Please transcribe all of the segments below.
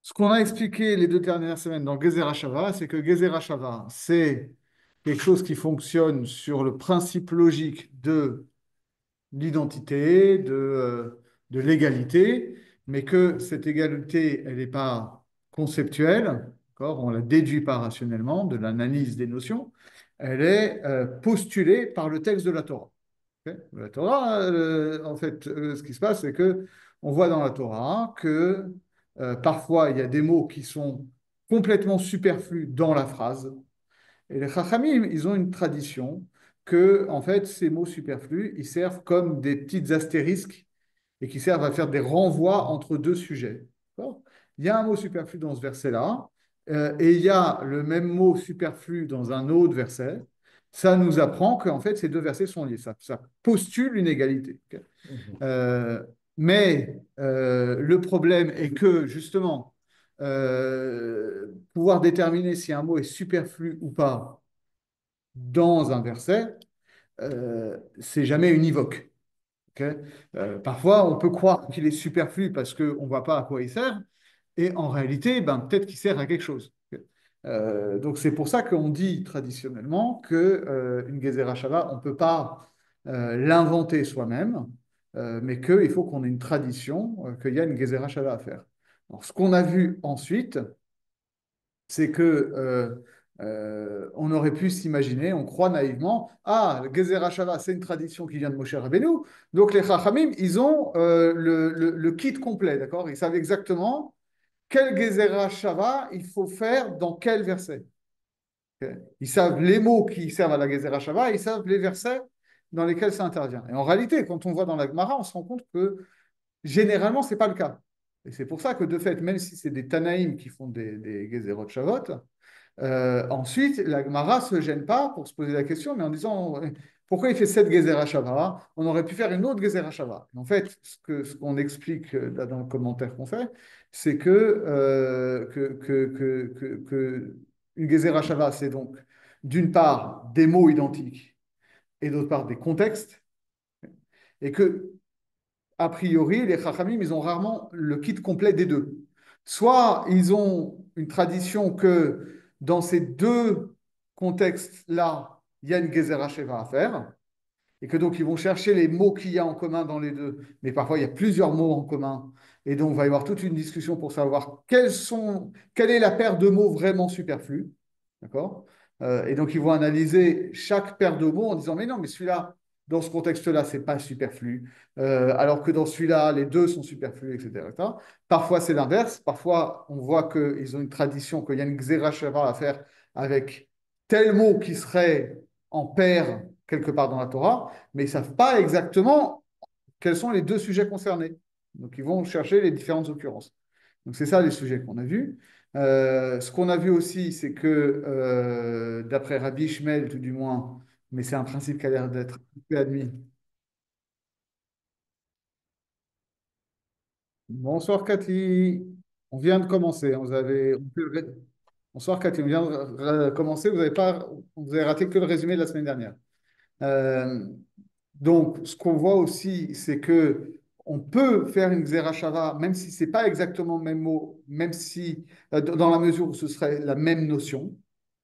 Ce qu'on a expliqué les 2 dernières semaines dans Gezer HaShava, c'est que Gezer HaShava, c'est quelque chose qui fonctionne sur le principe logique de l'identité, de l'égalité, mais que cette égalité, elle n'est pas conceptuelle, d'accord? On la déduit pas rationnellement de l'analyse des notions, elle est postulée par le texte de la Torah. Ok. La Torah, en fait, ce qui se passe, c'est que on voit dans la Torah que parfois il y a des mots qui sont complètement superflus dans la phrase. Et les Chachamim, ils ont une tradition que, en fait, ces mots superflus, ils servent comme des petites astérisques et qui servent à faire des renvois entre deux sujets. D'accord. Il y a un mot superflu dans ce verset-là, et il y a le même mot superflu dans un autre verset. Ça nous apprend qu'en fait, ces deux versets sont liés. Ça postule une égalité. Ok. Mhm. Mais le problème est que, justement, pouvoir déterminer si un mot est superflu ou pas dans un verset, c'est jamais univoque. Ok. Parfois, on peut croire qu'il est superflu parce qu'on ne voit pas à quoi il sert, et en réalité, ben, peut-être qu'il sert à quelque chose. Ok. Donc c'est pour ça qu'on dit traditionnellement que une Gezerah Shava, on ne peut pas l'inventer soi-même, mais qu'il faut qu'on ait une tradition, qu'il y a une Gezerah Shava à faire. Alors, ce qu'on a vu ensuite, c'est que on aurait pu s'imaginer, on croit naïvement, ah, le Gezer HaShavah, c'est une tradition qui vient de Moshe Rabbeinu, donc les Chachamim, ils ont le kit complet, d'accord? Ils savent exactement quel Gezer HaShavah il faut faire dans quel verset. Ok. Ils savent les mots qui servent à la Gezer HaShavah, ils savent les versets dans lesquels ça intervient. Et en réalité, quand on voit dans la Gemara, on se rend compte que généralement, ce n'est pas le cas. Et c'est pour ça que, de fait, même si c'est des Tanaïm qui font des Gezerot Shavot, ensuite, la Gemara ne se gêne pas pour se poser la question, mais en disant pourquoi il fait cette Gezerah Shava? On aurait pu faire une autre Gezerah Shava. En fait, ce qu'on explique là, dans le commentaire qu'on fait, c'est que une Gezerah Shava, c'est donc d'une part des mots identiques et d'autre part des contextes, et que a priori, les Chachamim, ils ont rarement le kit complet des deux. Soit ils ont une tradition que dans ces deux contextes-là, il y a une Gezerah Sheva à faire, et que donc ils vont chercher les mots qu'il y a en commun dans les deux, mais parfois il y a plusieurs mots en commun, et donc il va y avoir toute une discussion pour savoir quelle est la paire de mots vraiment superflue, d'accord. Et donc ils vont analyser chaque paire de mots en disant, mais non, mais celui-là, dans ce contexte-là, c'est pas superflu, alors que dans celui-là, les deux sont superflus, etc., etc. Parfois c'est l'inverse, parfois on voit qu'ils ont une tradition, qu'il y a une Xerashava à faire avec tel mot qui serait en paire quelque part dans la Torah, mais ils ne savent pas exactement quels sont les deux sujets concernés. Donc, ils vont chercher les différentes occurrences. Donc, c'est ça les sujets qu'on a vus. Ce qu'on a vu aussi, c'est que, d'après Rabbi Ishmael, tout du moins, mais c'est un principe qui a l'air d'être peu admis. Bonsoir Cathy, on vient de commencer. Bonsoir Cathy, on vient de commencer. Vous avez raté que le résumé de la semaine dernière. Euh, donc, ce qu'on voit aussi, c'est que on peut faire une Xerashava, même si c'est pas exactement le même mot, même si, dans la mesure où ce serait la même notion.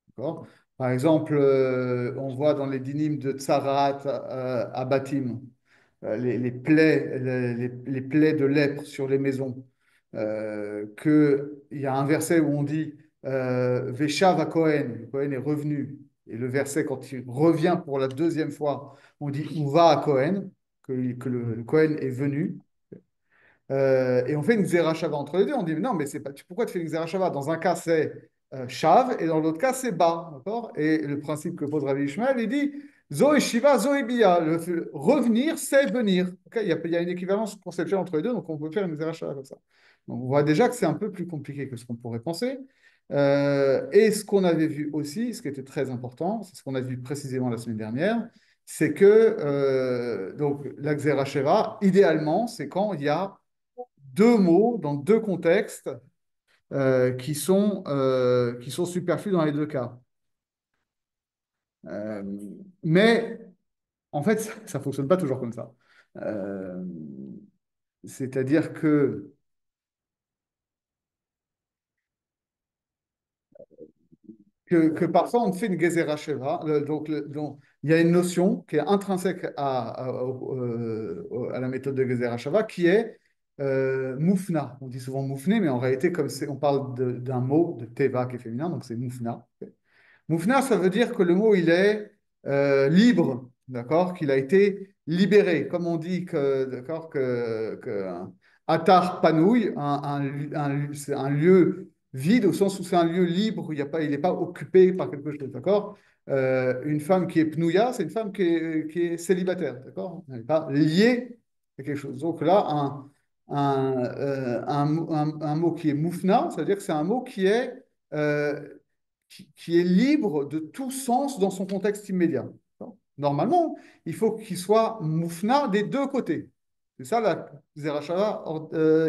D'accord. Par exemple, on voit dans les dynimes de Tsarat à Batim, les plaies, les plaies de lèpre sur les maisons, qu'il y a un verset où on dit Veshav à Cohen, le Cohen est revenu. Et le verset, quand il revient pour la deuxième fois, on dit Uva à Cohen, que le Cohen est venu. Et on fait une Xerashava entre les deux. On dit, non, mais c'est pas, pourquoi tu fais une Xerashava? Dans un cas, c'est Shav, et dans l'autre cas, c'est Ba. D'accord. Et le principe que pose Rabbi Ishmael, il dit Zo et Shiva, Zo et Bia. Revenir, c'est venir. Ok. Il y a une équivalence conceptuelle entre les deux, donc on peut faire une Xerashava comme ça. Donc on voit déjà que c'est un peu plus compliqué que ce qu'on pourrait penser. Et ce qu'on avait vu aussi, ce qui était très important, c'est ce qu'on a vu précisément la semaine dernière, c'est que donc, la Xerasheva, idéalement, c'est quand il y a deux mots dans deux contextes qui sont superflus dans les deux cas. Euh, mais en fait, ça ne fonctionne pas toujours comme ça. Euh, C'est-à-dire que que parfois on fait une Gezerah Sheva. Donc, il y a une notion qui est intrinsèque à la méthode de Gezerah Sheva qui est moufna. On dit souvent moufné, mais en réalité, comme on parle d'un mot de teva qui est féminin, donc c'est moufna. Moufna, ça veut dire que le mot, il est libre, d'accord? Qu'il a été libéré. Comme on dit que, d'accord, que Atar Panouille, c'est un lieu vide au sens où c'est un lieu libre, il n'est pas occupé par quelque chose, d'accord? Une femme qui est pnouya, c'est une femme qui est célibataire, d'accord? Elle n'est pas liée à quelque chose. Donc là, un mot qui est moufna, c'est-à-dire que c'est un mot euh, qui est libre de tout sens dans son contexte immédiat. Normalement, il faut qu'il soit moufna des deux côtés. C'est ça la Xerashava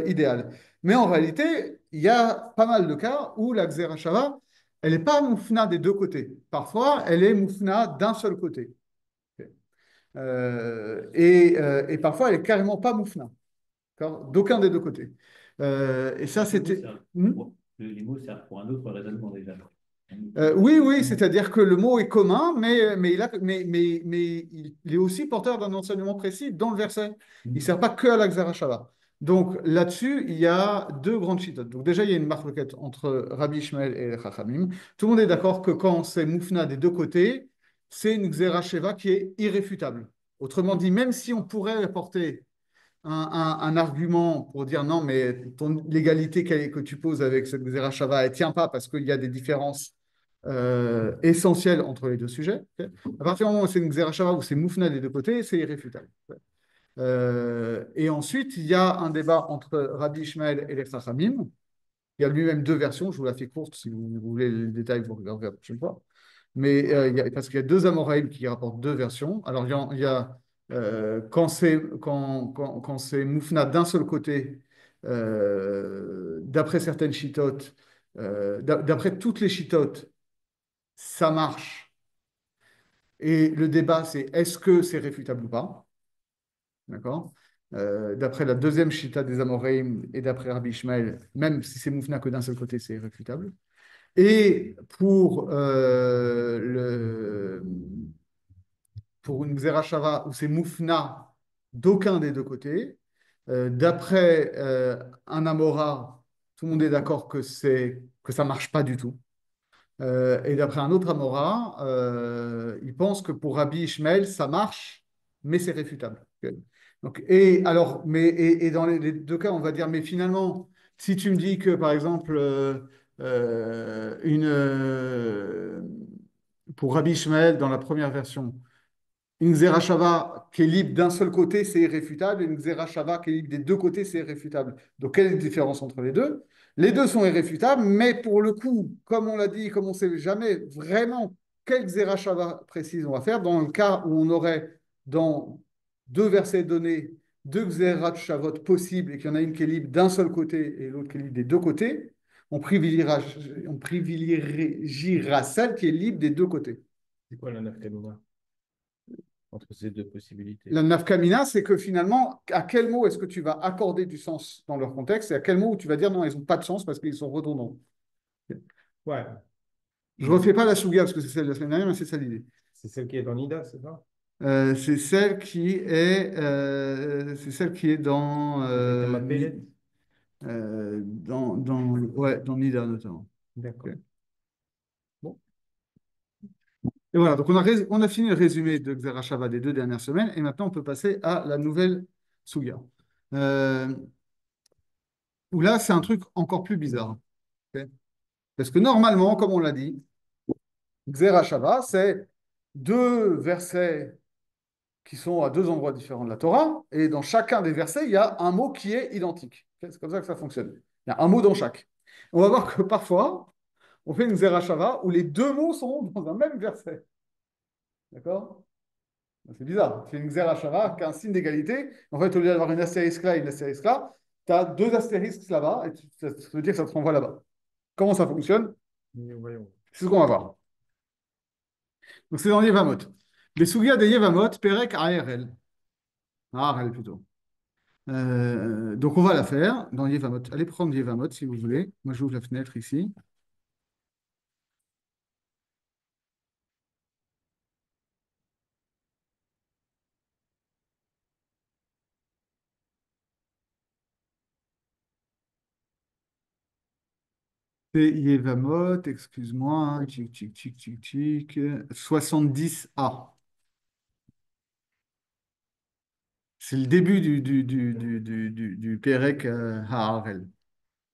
idéale. Mais en réalité, il y a pas mal de cas où la Xerashava, elle n'est pas moufna des deux côtés. Parfois, elle est moufna d'un seul côté. Et parfois, elle est carrément pas moufna, d'aucun des deux côtés. Et ça, c'était. Les mots servent pour un autre raisonnement déjà. Oui, oui, c'est-à-dire que le mot est commun, mais il est aussi porteur d'un enseignement précis dans le verset. Il ne sert pas que à la Shava. Donc là-dessus, il y a deux grandes chitotes. Donc déjà, il y a une marloquette entre Rabbi Ishmael et les Chachamim. Tout le monde est d'accord que quand c'est Moufna des deux côtés, c'est une Sheva qui est irréfutable. Autrement dit, même si on pourrait apporter un argument pour dire non, mais l'égalité que tu poses avec cette Shava, elle ne tient pas parce qu'il y a des différences essentiel entre les deux sujets. Okay. À partir du moment où c'est une Xerashava ou c'est Moufna des deux côtés, c'est irréfutable. Et ensuite, il y a un débat entre Rabbi Ishmael et les Chachamim. Il y a lui-même deux versions, je vous la fais courte, si vous voulez les détails, vous regarderez la prochaine fois. Mais parce qu'il y a deux Amoraïm qui rapportent deux versions. Alors, quand c'est Moufna d'un seul côté, d'après certaines chitotes, d'après toutes les chitotes, ça marche. Et le débat, c'est est-ce que c'est réfutable ou pas? D'accord? D'après la deuxième chita des Amoreim et d'après Rabbi Ishmael, même si c'est moufna que d'un seul côté, c'est réfutable. Et pour une Xerashava où c'est moufna d'aucun des deux côtés, d'après un Amora, tout le monde est d'accord que ça marche pas du tout. Et d'après un autre Amora, il pense que pour Rabbi Ishmael, ça marche, mais c'est réfutable. Donc, et dans les deux cas, on va dire, mais finalement, si tu me dis que, par exemple, pour Rabbi Ishmael, dans la première version, une Xerashava qui est libre d'un seul côté, c'est irréfutable, et une Xerashava qui est libre des deux côtés, c'est irréfutable. Donc, quelle est la différence entre les deux? Les deux sont irréfutables, mais pour le coup, comme on l'a dit, comme on ne sait jamais vraiment quelle Xerashava précise on va faire, dans le cas où on aurait dans deux versets donnés, deux Xerashavot possibles, et qu'il y en a une qui est libre d'un seul côté et l'autre qui est libre des deux côtés, on privilégiera celle qui est libre des deux côtés. C'est quoi la nafkamina entre ces deux possibilités? La nafkamina, c'est que finalement, à quel mot est-ce que tu vas accorder du sens dans leur contexte et à quel mot tu vas dire non, ils n'ont pas de sens parce qu'ils sont redondants. Ouais, Je ne refais pas la souga parce que c'est celle de la semaine dernière, mais c'est ça l'idée. c'est celle qui est dans Nida, c'est ça? C'est celle qui est dans, Thomas Pellet. ouais, dans Nida notamment. Ok. D'accord. Bon. Et voilà, donc on a fini le résumé de Xerashava des deux dernières semaines et maintenant on peut passer à la nouvelle souga. Euh, où là, c'est un truc encore plus bizarre. Ok. Parce que normalement, comme on l'a dit, Xerashava, c'est deux versets qui sont à deux endroits différents de la Torah, et dans chacun des versets, il y a un mot qui est identique. Ok. C'est comme ça que ça fonctionne. Il y a un mot dans chaque. On va voir que parfois, on fait une Xerashava où les deux mots sont dans un même verset. D'accord? C'est bizarre. C'est une Xerashava qui a un signe d'égalité. En fait, au lieu d'avoir une astérisque là et une astérisque là, tu as deux astérisques là-bas, et ça veut dire que ça te renvoie là-bas. Comment ça fonctionne? Voyons. C'est ce qu'on va voir. Donc, c'est dans Yevamot. Les Sugia de Yevamot, Perek ARL. ARL plutôt. Donc, on va la faire dans Yevamot. Allez prendre Yevamot si vous voulez. Moi, j'ouvre la fenêtre ici. C'est Yevamot, excuse-moi, hein, tic, tic, tic, tic, tic, 70a. C'est le début du Pérec Ha'arel.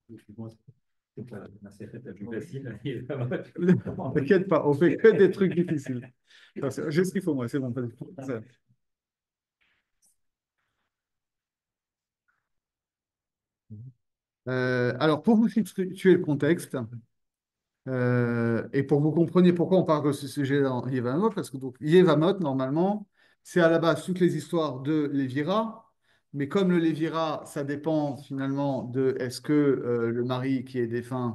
C'est pas la sécheresse la plus facile. Évidemment. T'inquiète pas, on fait que des trucs difficiles. Attention, j'ai ce qu'il faut, moi, c'est bon. Ça. Alors, pour vous situer le contexte, et pour que vous compreniez pourquoi on parle de ce sujet dans Yevamot, parce que donc, Yevamot, normalement, c'est à la base toutes les histoires de Lévira, mais comme le Lévira, ça dépend finalement de est-ce que le mari qui est défunt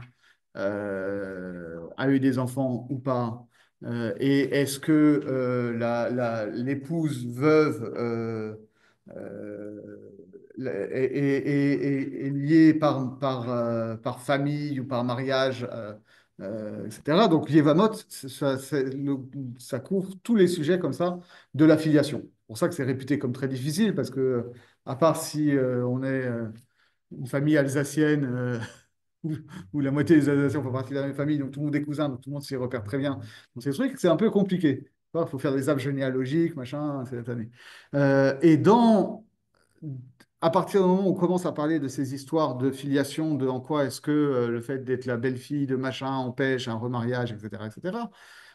a eu des enfants ou pas, et est-ce que l'épouse veuve euh, est liée par famille ou par mariage, etc. Donc, Yevamot, ça couvre tous les sujets comme ça de la filiation. C'est pour ça que c'est réputé comme très difficile, parce que, à part si on est une famille alsacienne, où, où la moitié des Alsaciens font partie de la même famille, donc tout le monde est cousin, donc tout le monde s'y repère très bien. Donc, c'est vrai que c'est un peu compliqué. Il faut faire des arbres généalogiques, machin, c'est cette année. Et à partir du moment où on commence à parler de ces histoires de filiation, de en quoi est-ce que le fait d'être la belle-fille de machin empêche un remariage, etc., etc.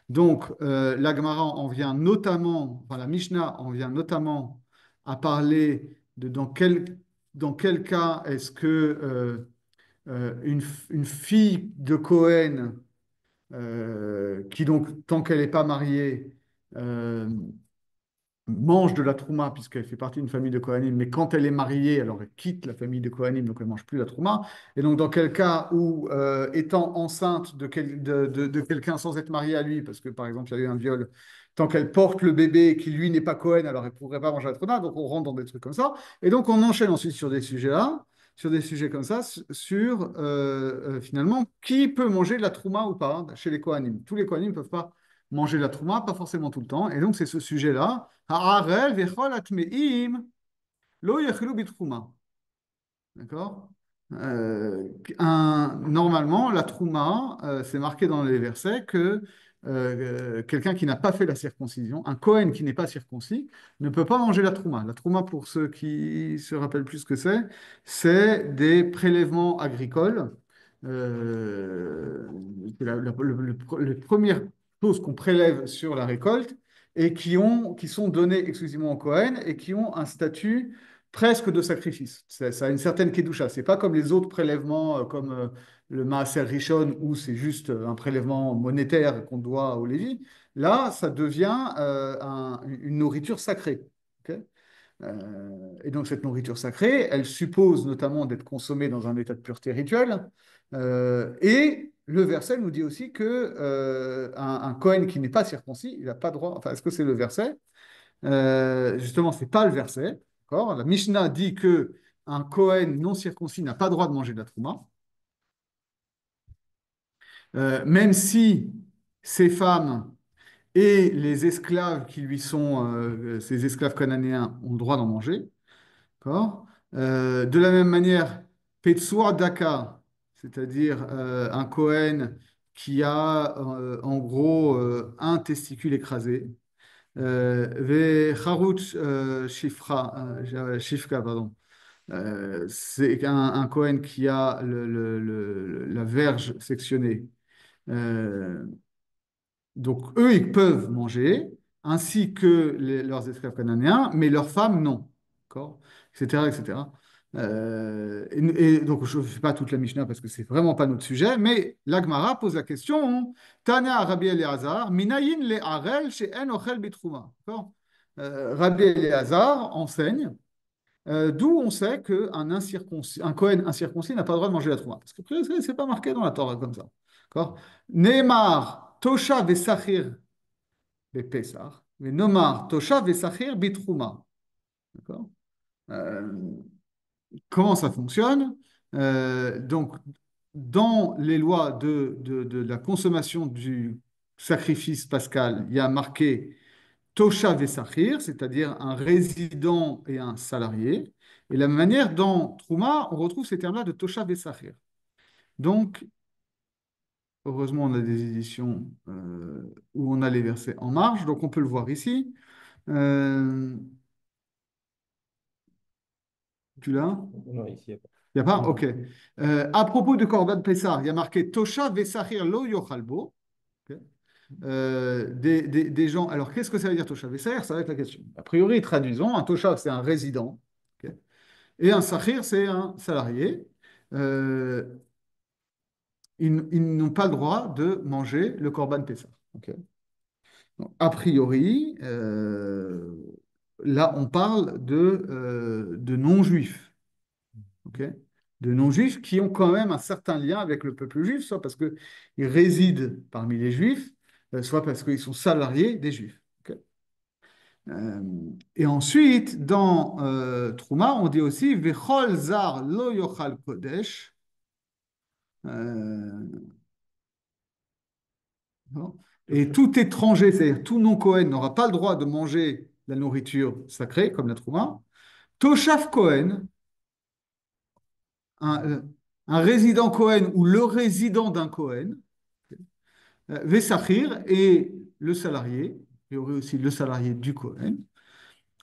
Donc, la Gemara en vient notamment, enfin la Mishnah en vient notamment à parler de dans quel cas est-ce que une fille de Cohen, qui donc, tant qu'elle n'est pas mariée, euh, mange de la trouma puisqu'elle fait partie d'une famille de Kohanim, mais quand elle est mariée, alors elle quitte la famille de Kohanim, donc elle ne mange plus la trouma. Et donc dans quel cas où, étant enceinte de quelqu'un sans être mariée à lui, parce que par exemple il y a eu un viol, tant qu'elle porte le bébé qui lui n'est pas Kohen, alors elle ne pourrait pas manger la trouma, donc on rentre dans des trucs comme ça. Et donc on enchaîne ensuite sur des sujets là. Sur des sujets comme ça, sur finalement qui peut manger de la trouma ou pas chez les Kohanim. Tous les Kohanim ne peuvent pas manger de la trouma, pas forcément tout le temps. Et donc c'est ce sujet-là. Ha'arel vechol atmeim lo yechelu bitchouma. D'accord? Normalement, la trouma, c'est marqué dans les versets que quelqu'un qui n'a pas fait la circoncision, un Kohen qui n'est pas circoncis, ne peut pas manger la trouma. La trouma, pour ceux qui se rappellent plus ce que c'est des prélèvements agricoles. C'est les premières choses qu'on prélève sur la récolte et qui sont données exclusivement au Kohen et qui ont un statut presque de sacrifice. Ça a une certaine kedusha. C'est pas comme les autres prélèvements, comme le Maaser Rishon, où c'est juste un prélèvement monétaire qu'on doit au Lévi. Là, ça devient une nourriture sacrée. Ok. Et donc, cette nourriture sacrée, elle suppose notamment d'être consommée dans un état de pureté rituelle. Et le verset nous dit aussi que un Kohen qui n'est pas circoncis, il n'a pas droit. Enfin, est-ce que c'est le verset? Justement, c'est pas le verset. D'accord. La Mishnah dit que un Kohen non circoncis n'a pas droit de manger de la trouma, même si ces femmes et les esclaves qui lui sont, ces esclaves cananéens, ont le droit d'en manger. D'accord. De la même manière, Petsour Daka, c'est-à-dire un Kohen qui a en gros un testicule écrasé, Vecharut Shifka, pardon. C'est un Cohen qui a la verge sectionnée. Euh, donc, eux, ils peuvent manger, ainsi que leurs esclaves cananéens, mais leurs femmes, non. D'accord? Etc., etc. Et donc, je ne fais pas toute la Mishnah parce que c'est vraiment pas notre sujet, mais l'Agmara pose la question Tana Rabbi Eleazar, Minayin le Arel she'en ochel bitrouma. D'accord. Rabbi Eleazar enseigne d'où on sait qu'un incirconcis, un Cohen incirconcis n'a pas le droit de manger la trouma. Parce que c'est pas marqué dans la Torah comme ça. D'accord? Neymar, Tosha Vesachir Bepesach, mais Nomar, Tosha Vesachir Bitrouma. D'accord? Euh, Comment ça fonctionne? Donc, dans les lois de la consommation du sacrifice pascal, il y a marqué Tosha Vesachir, c'est-à-dire un résident et un salarié. Et la manière dans Trouma, on retrouve ces termes-là de Tosha Vesachir. Donc, Heureusement, on a des éditions où on a les versets en marge, donc on peut le voir ici. Euh, Tu l'as? Non, ici, il n'y a pas. Il n'y a pas? Ok. Non. À propos de Corban Pessah, il y a marqué Tosha Vesachir lo yochalbo. Ok. Des gens. Alors, qu'est-ce que ça veut dire Tosha Vesachir? Ça va être la question. A priori, traduisons. Un Tosha, c'est un résident. Ok. Et un Sachir, c'est un salarié. Euh, ils n'ont pas le droit de manger le Corban Pessah. Ok. Donc, a priori, là, on parle de non-juifs. Ok, de non-juifs qui ont quand même un certain lien avec le peuple juif, soit parce qu'ils résident parmi les juifs, soit parce qu'ils sont salariés des juifs. Ok. Euh, et ensuite, dans Trouma, on dit aussi Vechol zar lo yochal kodesh. Euh, non. Et tout étranger, c'est-à-dire tout non-Cohen, n'aura pas le droit de manger la nourriture sacrée, comme la Trouma. Toshav Cohen, un, euh, un résident Cohen ou le résident d'un Cohen, Vesachir et le salarié, il y aurait aussi le salarié du Kohen,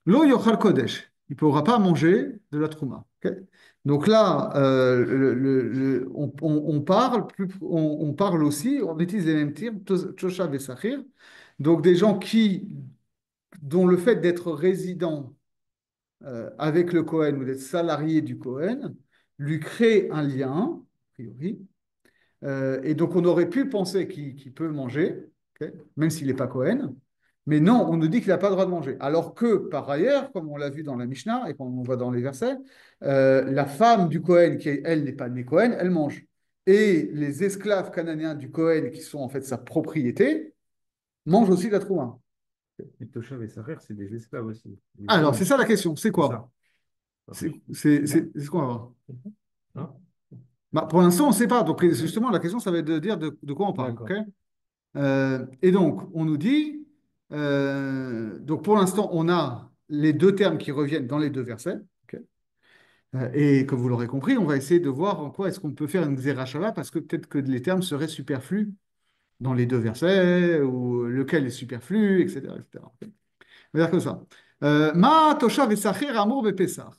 Lo Yochal Kodesh, il ne pourra pas manger de la Trouma. Ok. Donc là, on parle on parle aussi, on utilise les mêmes termes, Tosha Vesachir, donc des gens dont le fait d'être résident avec le Kohen ou d'être salarié du Kohen lui crée un lien, a priori, et donc, on aurait pu penser qu'il peut manger, ok, même s'il n'est pas Cohen. Mais non, on nous dit qu'il n'a pas le droit de manger. Alors que, par ailleurs, comme on l'a vu dans la Mishnah et comme on voit dans les versets, la femme du Cohen, qui elle n'est pas née Cohen, elle mange. Et les esclaves cananéens du Cohen, qui sont en fait sa propriété, mangent aussi de la trouma. Et Toshav et Sacher, c'est des esclaves aussi. Alors, c'est ça la question. C'est C'est quoi? ça. Pas plus. Non? C'est ce qu'on va voir. Non? Bah, pour l'instant, on ne sait pas. Donc, justement, la question, ça va être de dire de quoi on parle. Ok. D'accord. Et donc, on nous dit, donc pour l'instant, on a les deux termes qui reviennent dans les deux versets. Ok. Et comme vous l'aurez compris, on va essayer de voir en quoi est-ce qu'on peut faire une Xerashava, parce que peut-être que les termes seraient superflus dans les deux versets, ou lequel est superflu, etc. etc. Ok. On va dire comme ça. Ma tosha v'sachir amour bepesach.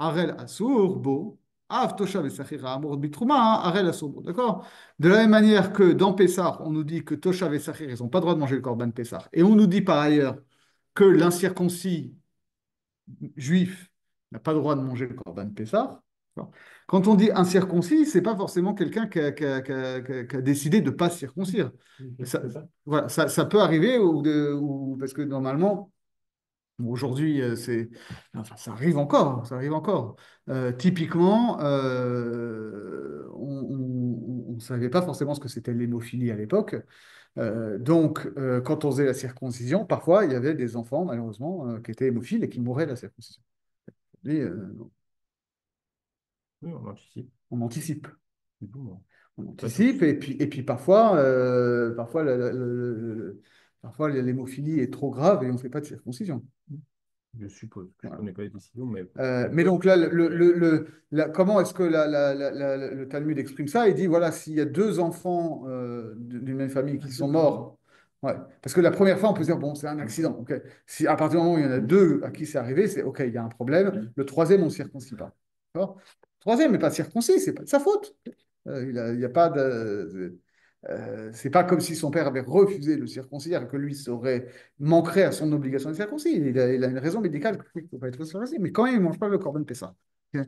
Arel Assour, Bo, Av Tosha Vesachira Amour Bitrouma, Arel Assour, Bo. D'accord? De la même manière que dans Pessah, on nous dit que Tosha Vesachir, ils n'ont pas le droit de manger le corban Pessah. Et on nous dit par ailleurs que l'incirconcis juif n'a pas le droit de manger le corban Pessah. D'accord. Quand on dit incirconcis, c'est pas forcément quelqu'un qui a décidé de ne pas se circoncire. Ça, C'est ça? voilà, ça peut arriver parce que normalement, bon, aujourd'hui, enfin, ça arrive encore, ça arrive encore. Typiquement, on ne savait pas forcément ce que c'était l'hémophilie à l'époque. Donc, quand on faisait la circoncision, parfois, il y avait des enfants, malheureusement, qui étaient hémophiles et qui mouraient de la circoncision. Et, Oui, on anticipe. on anticipe. Du coup, bon, On pas tous. anticipe, et puis parfois, parfois l'hémophilie est trop grave et on ne fait pas de circoncision. Je suppose. Je ne Voilà. connais pas les décisions, mais ça Mais peut. donc là, comment est-ce que le Talmud exprime ça? Il dit, voilà, s'il y a deux enfants d'une même famille qui sont morts, ouais, parce que la première fois, on peut se dire, bon, c'est un accident. Ok. Si à partir du moment où il y en a deux à qui c'est arrivé, c'est OK, il y a un problème. Le troisième, on ne circoncis pas. D'accord. Le troisième n'est pas circoncis, c'est pas de sa faute. Il y a pas de. C'est pas comme si son père avait refusé de le circoncire et que lui manquerait à son obligation de circoncis. Il a une raison médicale qui ne peut pas être circoncis, mais quand même, il ne mange pas le corban pessah. Ok.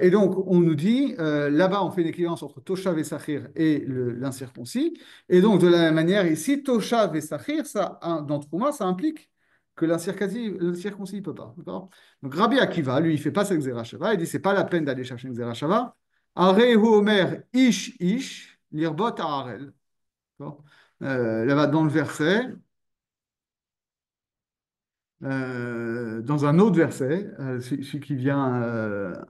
Et donc, on nous dit, là-bas, on fait une équivalence entre Toshav et Sachir et l'incirconcis. Et donc, de la même manière, ici, Toshav et Sachir, dans Trouma, ça implique que l'incirconcis ne peut pas. D'accord. Donc, Rabbi Akiva, lui, il ne fait pas cette Xerashava. Il dit, c'est pas la peine d'aller chercher une Xerashava. Arehu Omer Ish Ish, Lirbot Arel. D'accord. Là-bas, dans le verset, dans un autre verset, celui qui vient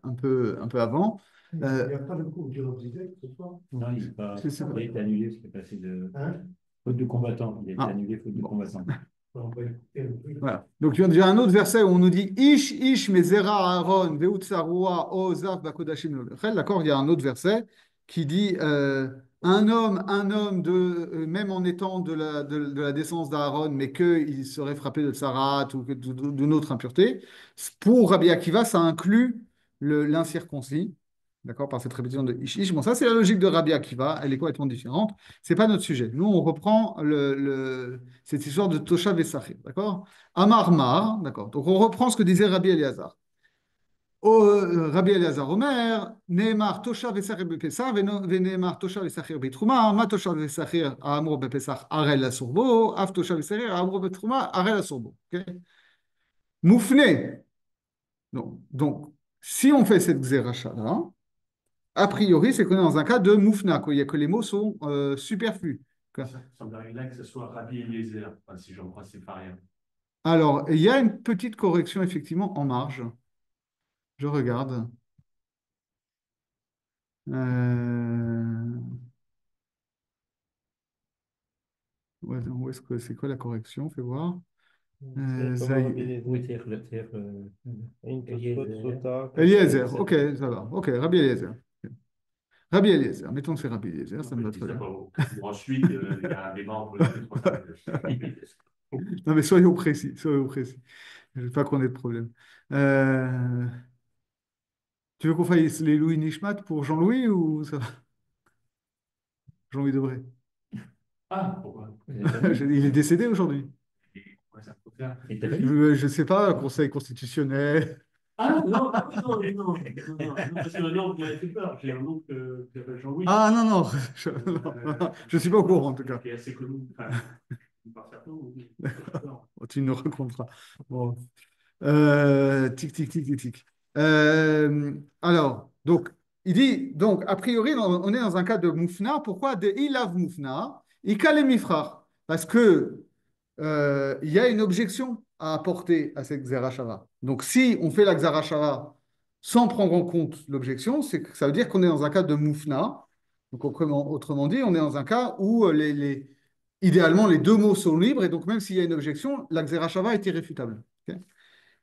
un peu avant. Il n'y a pas de cours d'Europe-Direct ce soir? Non, il n'est pas. C'est ça. Il a été annulé parce qu'il est passé de Hein? faute de combattant. Il a été Ah, annulé faute de bon. combattant. On va écouter un peu. Voilà. Donc, il y a un autre verset où on nous dit Ish, Ish, Mezera, Aaron, Veutsarua, Ozav, Bakodashim, Lolechel. D'accord, il y a un autre verset qui dit un homme même en étant de la descendance d'Aaron, mais qu'il serait frappé de tsarat ou d'une autre impureté. Pour Rabbi Akiva, ça inclut l'incirconcis. D'accord, par cette répétition de Ishish. Bon, ça, c'est la logique de Rabbi Akiva. Elle est complètement différente. C'est pas notre sujet. Nous, on reprend cette histoire de Toshav et Sachir. D'accord? Amar Mar. D'accord. Donc, on reprend ce que disait Rabbi Eliezer. Rabbi Eliezer Omer, Neemar Toshav et Sachir Bepesach, Neemar Toshav et Sachir Betrouma, Ma Toshav et Sachir Amro Bepesach Arel la Sourbo, Af Toshav et Sachir Amro Betrouma Arel la Sourbo. Moufné. Donc, si on fait cette xéracha-là, a priori, c'est qu'on est dans un cas de moufna, quoi. Il y a que les mots sont superflus. Quoi. Ça semblerait là que ce soit Rabbi Eliezer, enfin, si j'en crois c'est pas rien. Alors, il y a une petite correction effectivement en marge. Je regarde. Où est-ce que c'est quoi la correction? Fais voir. C'est comme Zay- Rabbi Eliezer. Oui, c'est Une Eliezer. Tosfot Sota, Eliezer, ok, ça va. Ok, Rabbi Eliezer. Rabbi Eliezer, mettons que c'est Rabbi Eliezer, ça me va Je dis très ça bien. pas beaucoup. Bon, ensuite, il y a un débat entre les deux, trois. Non, mais soyons précis, soyons précis. Je ne veux pas qu'on ait de problème. Euh, Tu veux qu'on fasse les Louis Nishmat pour Jean-Louis ou ça va? Jean-Louis Debré. Ah, pourquoi? Il est décédé aujourd'hui. Et pourquoi ça peut faire? Et t'as vu? Je ne sais pas, Conseil constitutionnel. Ah non, parce que maintenant, vous m'avez fait peur. J'ai un oncle qui s'appelle Jean-Louis. Ah non, non, je ne suis pas au courant en tout cas. Qui est assez connu. Enfin, par certains, oui. Bon, tu nous raconteras. Bon. Tic, tic, tic, tic, tic. Alors, donc, il dit, donc, a priori, on est dans un cas de moufna. Pourquoi? De ilav moufna, ikale mifrar. Parce que il y a une objection à apporter à cette xerashava. Donc, si on fait la xerashava sans prendre en compte l'objection, ça veut dire qu'on est dans un cas de moufna. Donc, autrement dit, on est dans un cas où idéalement les deux mots sont libres et donc même s'il y a une objection, la xerashava est irréfutable. Ok.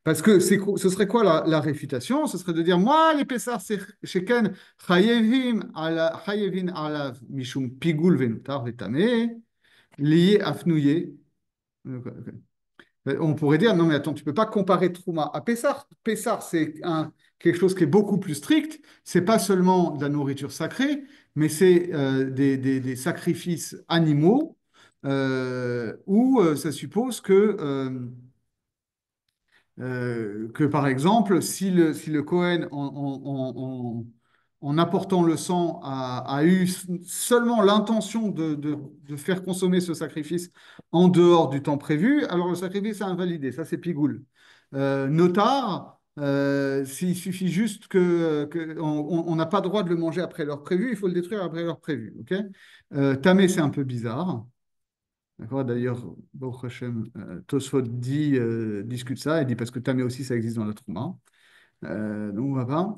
Parce que ce serait quoi la réfutation? Ce serait de dire, moi, les Pessar Sheken Chayevin alav mishum pigul venutar vetame lié afnouye. On pourrait dire, non mais attends, tu ne peux pas comparer Trouma à Pessar. Pessar, c'est quelque chose qui est beaucoup plus strict. C'est pas seulement de la nourriture sacrée, mais c'est des sacrifices animaux où ça suppose que, par exemple, si le Cohen, en apportant le sang, a eu seulement l'intention de faire consommer ce sacrifice en dehors du temps prévu, alors le sacrifice est invalidé. Ça, c'est Pigoul. Notar, s'il suffit juste on n'a pas droit de le manger après l'heure prévue, il faut le détruire après l'heure prévue. Ok. Tamé, c'est un peu bizarre. D'accord? D'ailleurs, Baruch Hashem, Tosfot discute ça, il dit parce que Tamé aussi, ça existe dans la Trouma. Donc, on va pas.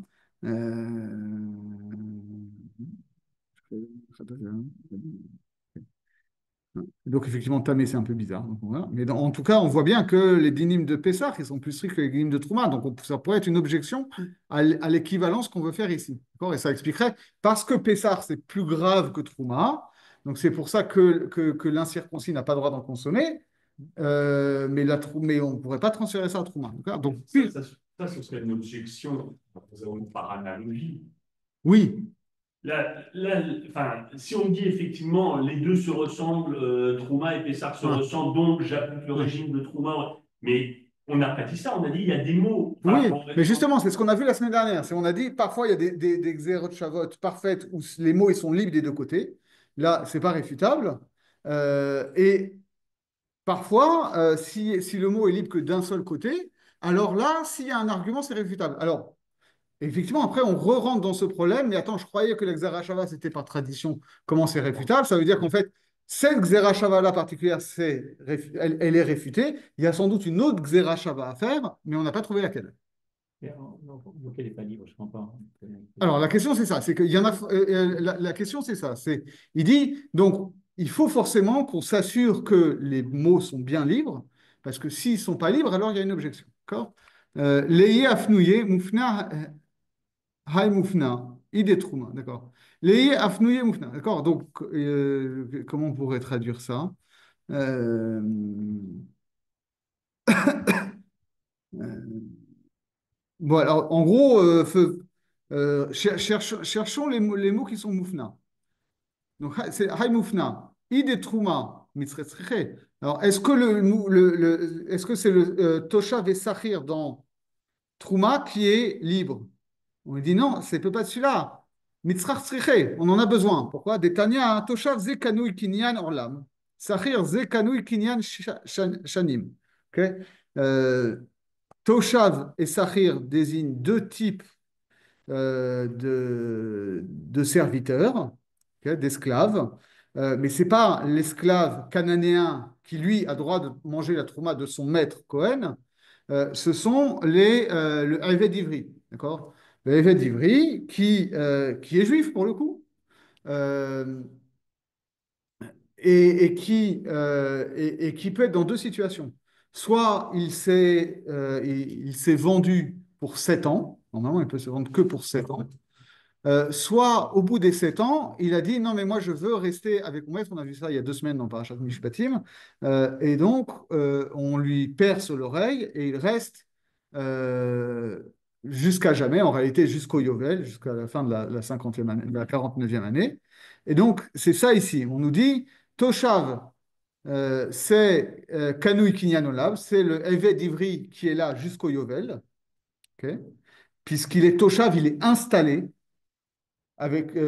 Donc, effectivement, Tamé, c'est un peu bizarre. Donc, voilà. Mais en tout cas, on voit bien que les dynimes de Pessah, ils sont plus stricts que les dynimes de Trouma. Donc, ça pourrait être une objection à l'équivalence qu'on veut faire ici. D'accord. Et ça expliquerait, parce que Pessah, c'est plus grave que Trouma. Donc, c'est pour ça que l'incirconcis n'a pas le droit d'en consommer. Mais on ne pourrait pas transférer ça à Trouma. Donc, Ce serait une objection par analogie. oui. Enfin, si on dit effectivement les deux se ressemblent, Trouma et Pessar se ressemblent, donc j'applique le régime de Trouma, mais on n'a pas dit ça, on a dit il y a des mots. Enfin, Oui, mais justement, c'est ce qu'on a vu la semaine dernière. On a dit parfois il y a des xérot shavot parfaites où les mots ils sont libres des deux côtés. Là, c'est pas réfutable. Et parfois, si le mot est libre que d'un seul côté, alors là, s'il y a un argument, c'est réfutable. Alors, effectivement, après, on re-rentre dans ce problème. Mais attends, je croyais que la Xerashava, c'était par tradition. Comment c'est réfutable? Ça veut dire qu'en fait, cette Xerashava-là particulière, elle est réfutée. Il y a sans doute une autre Xerashava à faire, mais on n'a pas trouvé laquelle. Donc, elle n'est pas libre, je ne comprends pas. Alors, la question, c'est ça. C'est qu'il y en a, la question, c'est ça. Il dit, donc, il faut forcément qu'on s'assure que les mots sont bien libres, parce que s'ils ne sont pas libres, alors il y a une objection. D'accord? Leye afnouye, moufna, hay moufna. Ide Trouma, d'accord. Leye Afnouye Moufna, d'accord. Donc, comment on pourrait traduire ça? Euh, euh, bon, alors, en gros, cherchons les mots qui sont Moufna. Donc, c'est Hay Moufna, Ide Trouma, Mitzretzreche. Alors, est-ce que est-ce que c'est le Tosha Vesachir dans Trouma qui est libre? On lui dit non, ça ne peut pas être celui-là. Mitzrach tzriche, on en a besoin. Pourquoi? Detania, toshav ze kanui kinyan orlam. Sachir ze kanui kinyan shanim. Ok. Euh, Toshav et Sachir désignent deux types de serviteurs, ok, d'esclaves. Mais ce n'est pas l'esclave cananéen qui, lui, a droit de manger la trouma de son maître Cohen. Ce sont le Eved d'Ivry, d'accord? Le Eved d'Ivry qui est juif pour le coup, euh, et qui peut être dans deux situations. Soit il s'est vendu pour 7 ans, normalement il peut se vendre que pour 7 ans, soit au bout des 7 ans, il a dit non, mais moi je veux rester avec mon maître. On a vu ça il y a 2 semaines dans Parashat Mishpatim. Et donc, on lui perce l'oreille et il reste euh, jusqu'à jamais, en réalité jusqu'au Yovel, jusqu'à la fin de la 50e année, de la 49e année. Et donc, c'est ça ici. On nous dit Toshav, c'est Kanui Kinyan Olav, c'est le Eved d'Ivry qui est là jusqu'au Yovel. Ok. Puisqu'il est Toshav, il est installé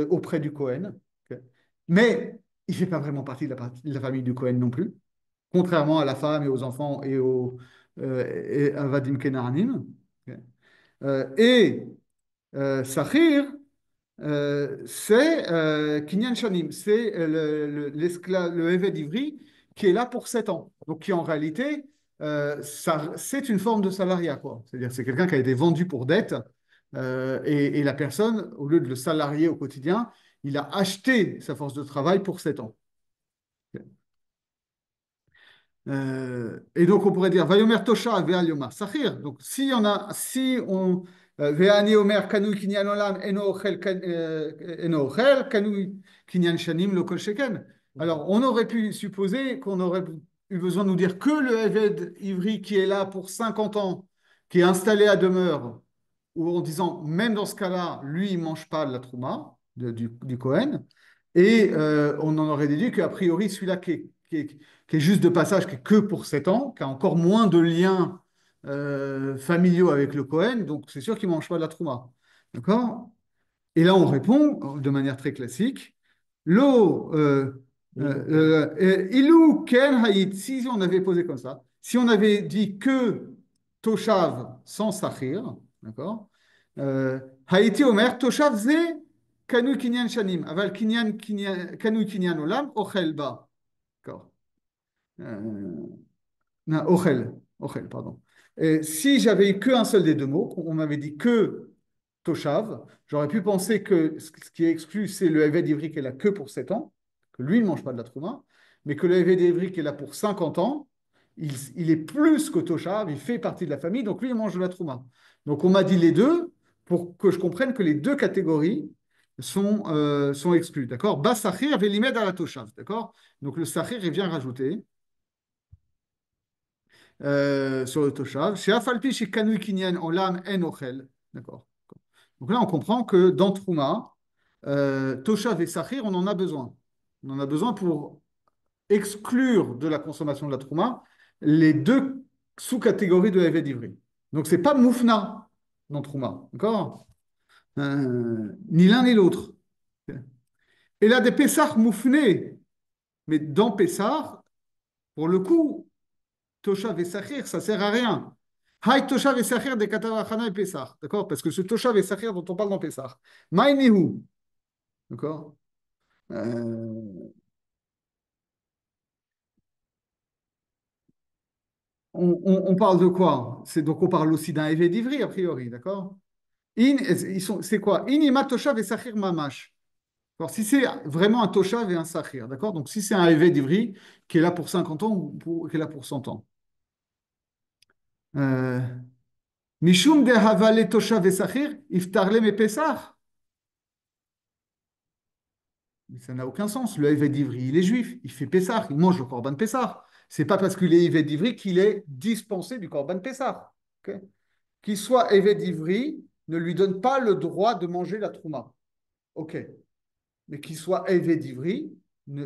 auprès du Cohen. Ok. Mais il ne fait pas vraiment partie de la famille du Cohen non plus, contrairement à la femme et aux enfants et à Vadim Kenaranim. Ok. Et Sachir, c'est Kinyan Shanim, c'est l'esclave, le Eved Ivri qui est là pour 7 ans. Donc qui en réalité, c'est une forme de salariat, quoi. C'est-à-dire c'est quelqu'un qui a été vendu pour dette et la personne, au lieu de le salarier au quotidien, il a acheté sa force de travail pour 7 ans. Et donc on pourrait dire Vayomer Tosha Ve'al Yomar Sachir. Donc si on Ve'ani Omer Kanui Kinyan Olam Eno Ochel Kanui Kinyan Shanim Lo Kol Sheken. Alors on aurait pu supposer qu'on aurait eu besoin de nous dire que le Eved Ivri qui est là pour 50 ans, qui est installé à demeure, ou en disant même dans ce cas-là, lui il mange pas de la trouma du Cohen. Et on en aurait déduit qu'a priori celui-là qui est juste de passage, qui est que pour 7 ans, qui a encore moins de liens familiaux avec le Cohen, donc c'est sûr qu'il ne mange pas de la trouma. D'accord? Et là, on répond de manière très classique. Lo, ilou ken haït, si on avait posé comme ça, si on avait dit que Toshav sans Sachir, d'accord? Haïti Omer, Toshav ze kanu kinyan shanim, aval kanu kinyan olam, ochel ba. D'accord? Non, Ochel, pardon. Et si j'avais eu qu'un seul des deux mots, on m'avait dit que Toshav, j'aurais pu penser que ce qui est exclu, c'est le Eved Ivri qui est là que pour 7 ans, que lui ne mange pas de la Trouma, mais que le Eved Ivri qui est là pour 50 ans, il est plus que Toshav, il fait partie de la famille, donc lui il mange de la Trouma. Donc on m'a dit les deux pour que je comprenne que les deux catégories sont exclues. D'accord? Bas Sachir velimed à la Toshav. D'accord? Donc le Sachir, il vient rajouter sur le Toshav. Chez Afalpi, chez Kanui Kinyan, Olam, En Ochel. D'accord. Donc là, on comprend que dans Trouma, Toshav et Sachir, on en a besoin. On en a besoin pour exclure de la consommation de la Trouma les deux sous-catégories de Eved Ivri. Donc, ce n'est pas Moufna dans Trouma. D'accord? Ni l'un ni l'autre. Et là, des Pessah moufnés. Mais dans Pessah, pour le coup, Toshav et Sachir, ça ne sert à rien. Hay Toshav et Sachir de Katavachana et Pessah. D'accord? Parce que ce Toshav et Sachir dont on parle dans Pessah. Maïnihu. D'accord? On parle de quoi? Donc on parle aussi d'un Eved d'Ivry, a priori. D'accord? C'est quoi? Inima Toshav et Sachir Mamash. Alors, si c'est vraiment un Toshav et un Sachir. D'accord? Donc si c'est un Eved d'Ivry qui est là pour 50 ans ou qui est là pour 100 ans. Mishum de Havale Toshav et Sachir, Iftarle me Pesach. Mais ça n'a aucun sens. Le Eved Ivri, il est juif, il fait Pessah, il mange le Corban Pessah. C'est pas parce qu'il est Eved Ivri qu'il est dispensé du Corban Pessah. Ok. Qu'il soit Eved Ivri ne lui donne pas le droit de manger la Trouma. Ok. Mais qu'il soit Eved Ivri ne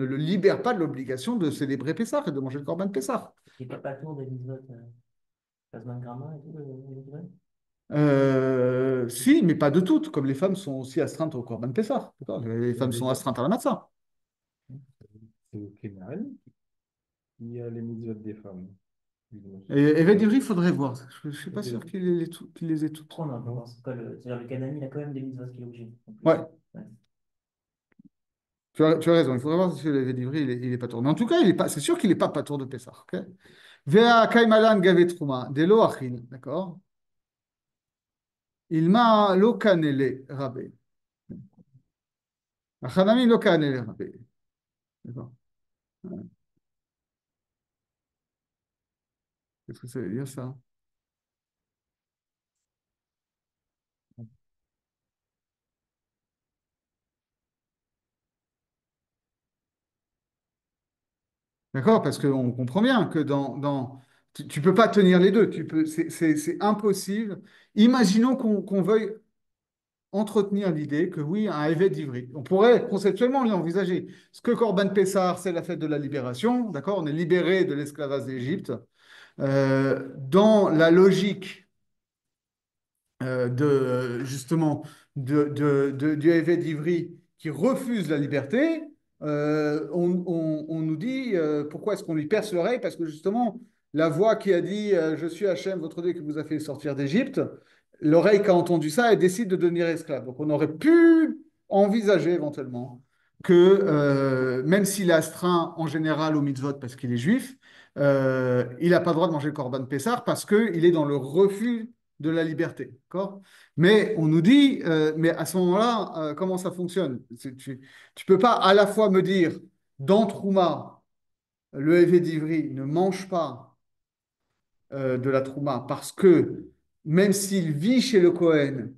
le libère pas de l'obligation de célébrer Pessah et de manger le Corban Pessah. Il n'est pas tour des mitzvot, Plasman Gramma et tout, le mitzvot. Si, mais pas de toutes, comme les femmes sont aussi astreintes au Corban Pessah. D'accord. Les femmes sont astreintes à la matzah. C'est au Kénan. Il y a les mitzvot des femmes. Et Eved Ivri, il faudrait voir. Je ne suis pas sûr qu'il les ait toutes. Oh non, non, c'est-à-dire le Canani, il a quand même des mitzvot qu'il est obligé. Ouais. Ouais. Tu as raison, il faudrait voir si le Védivri, il est pas tour. Mais en tout cas, il est pas, c'est sûr qu'il n'est pas tour de Pessah. Ok. Vea Kaimalan Gavet Trouma, de lo achil, d'accord? Il m'a lo kanele rabbe. Achanami lo kanele rabbe. D'accord. Ouais. Qu'est-ce que ça veut dire ça? D'accord? Parce qu'on comprend bien que tu peux pas tenir les deux. C'est impossible. Imaginons qu'on veuille entretenir l'idée que oui, un évêque d'Ivry. On pourrait conceptuellement l'envisager. Ce que Corban Pessar, c'est la fête de la libération, d'accord? On est libéré de l'esclavage d'Égypte. Dans la logique justement du évêque d'Ivry qui refuse la liberté, on nous dit pourquoi est-ce qu'on lui perce l'oreille? Parce que justement, la voix qui a dit je suis Hachem, votre Dieu qui vous a fait sortir d'Égypte, l'oreille qui a entendu ça, elle décide de devenir esclave. Donc on aurait pu envisager éventuellement que même s'il est astreint en général au mitzvot parce qu'il est juif, il n'a pas le droit de manger le korban Pessar parce qu'il est dans le refus de la liberté. D'accord. Mais on nous dit, mais à ce moment-là, comment ça fonctionne? Tu ne peux pas à la fois me dire, dans Trouma, le Hévé d'Ivry ne mange pas de la Trouma parce que même s'il vit chez le Cohen,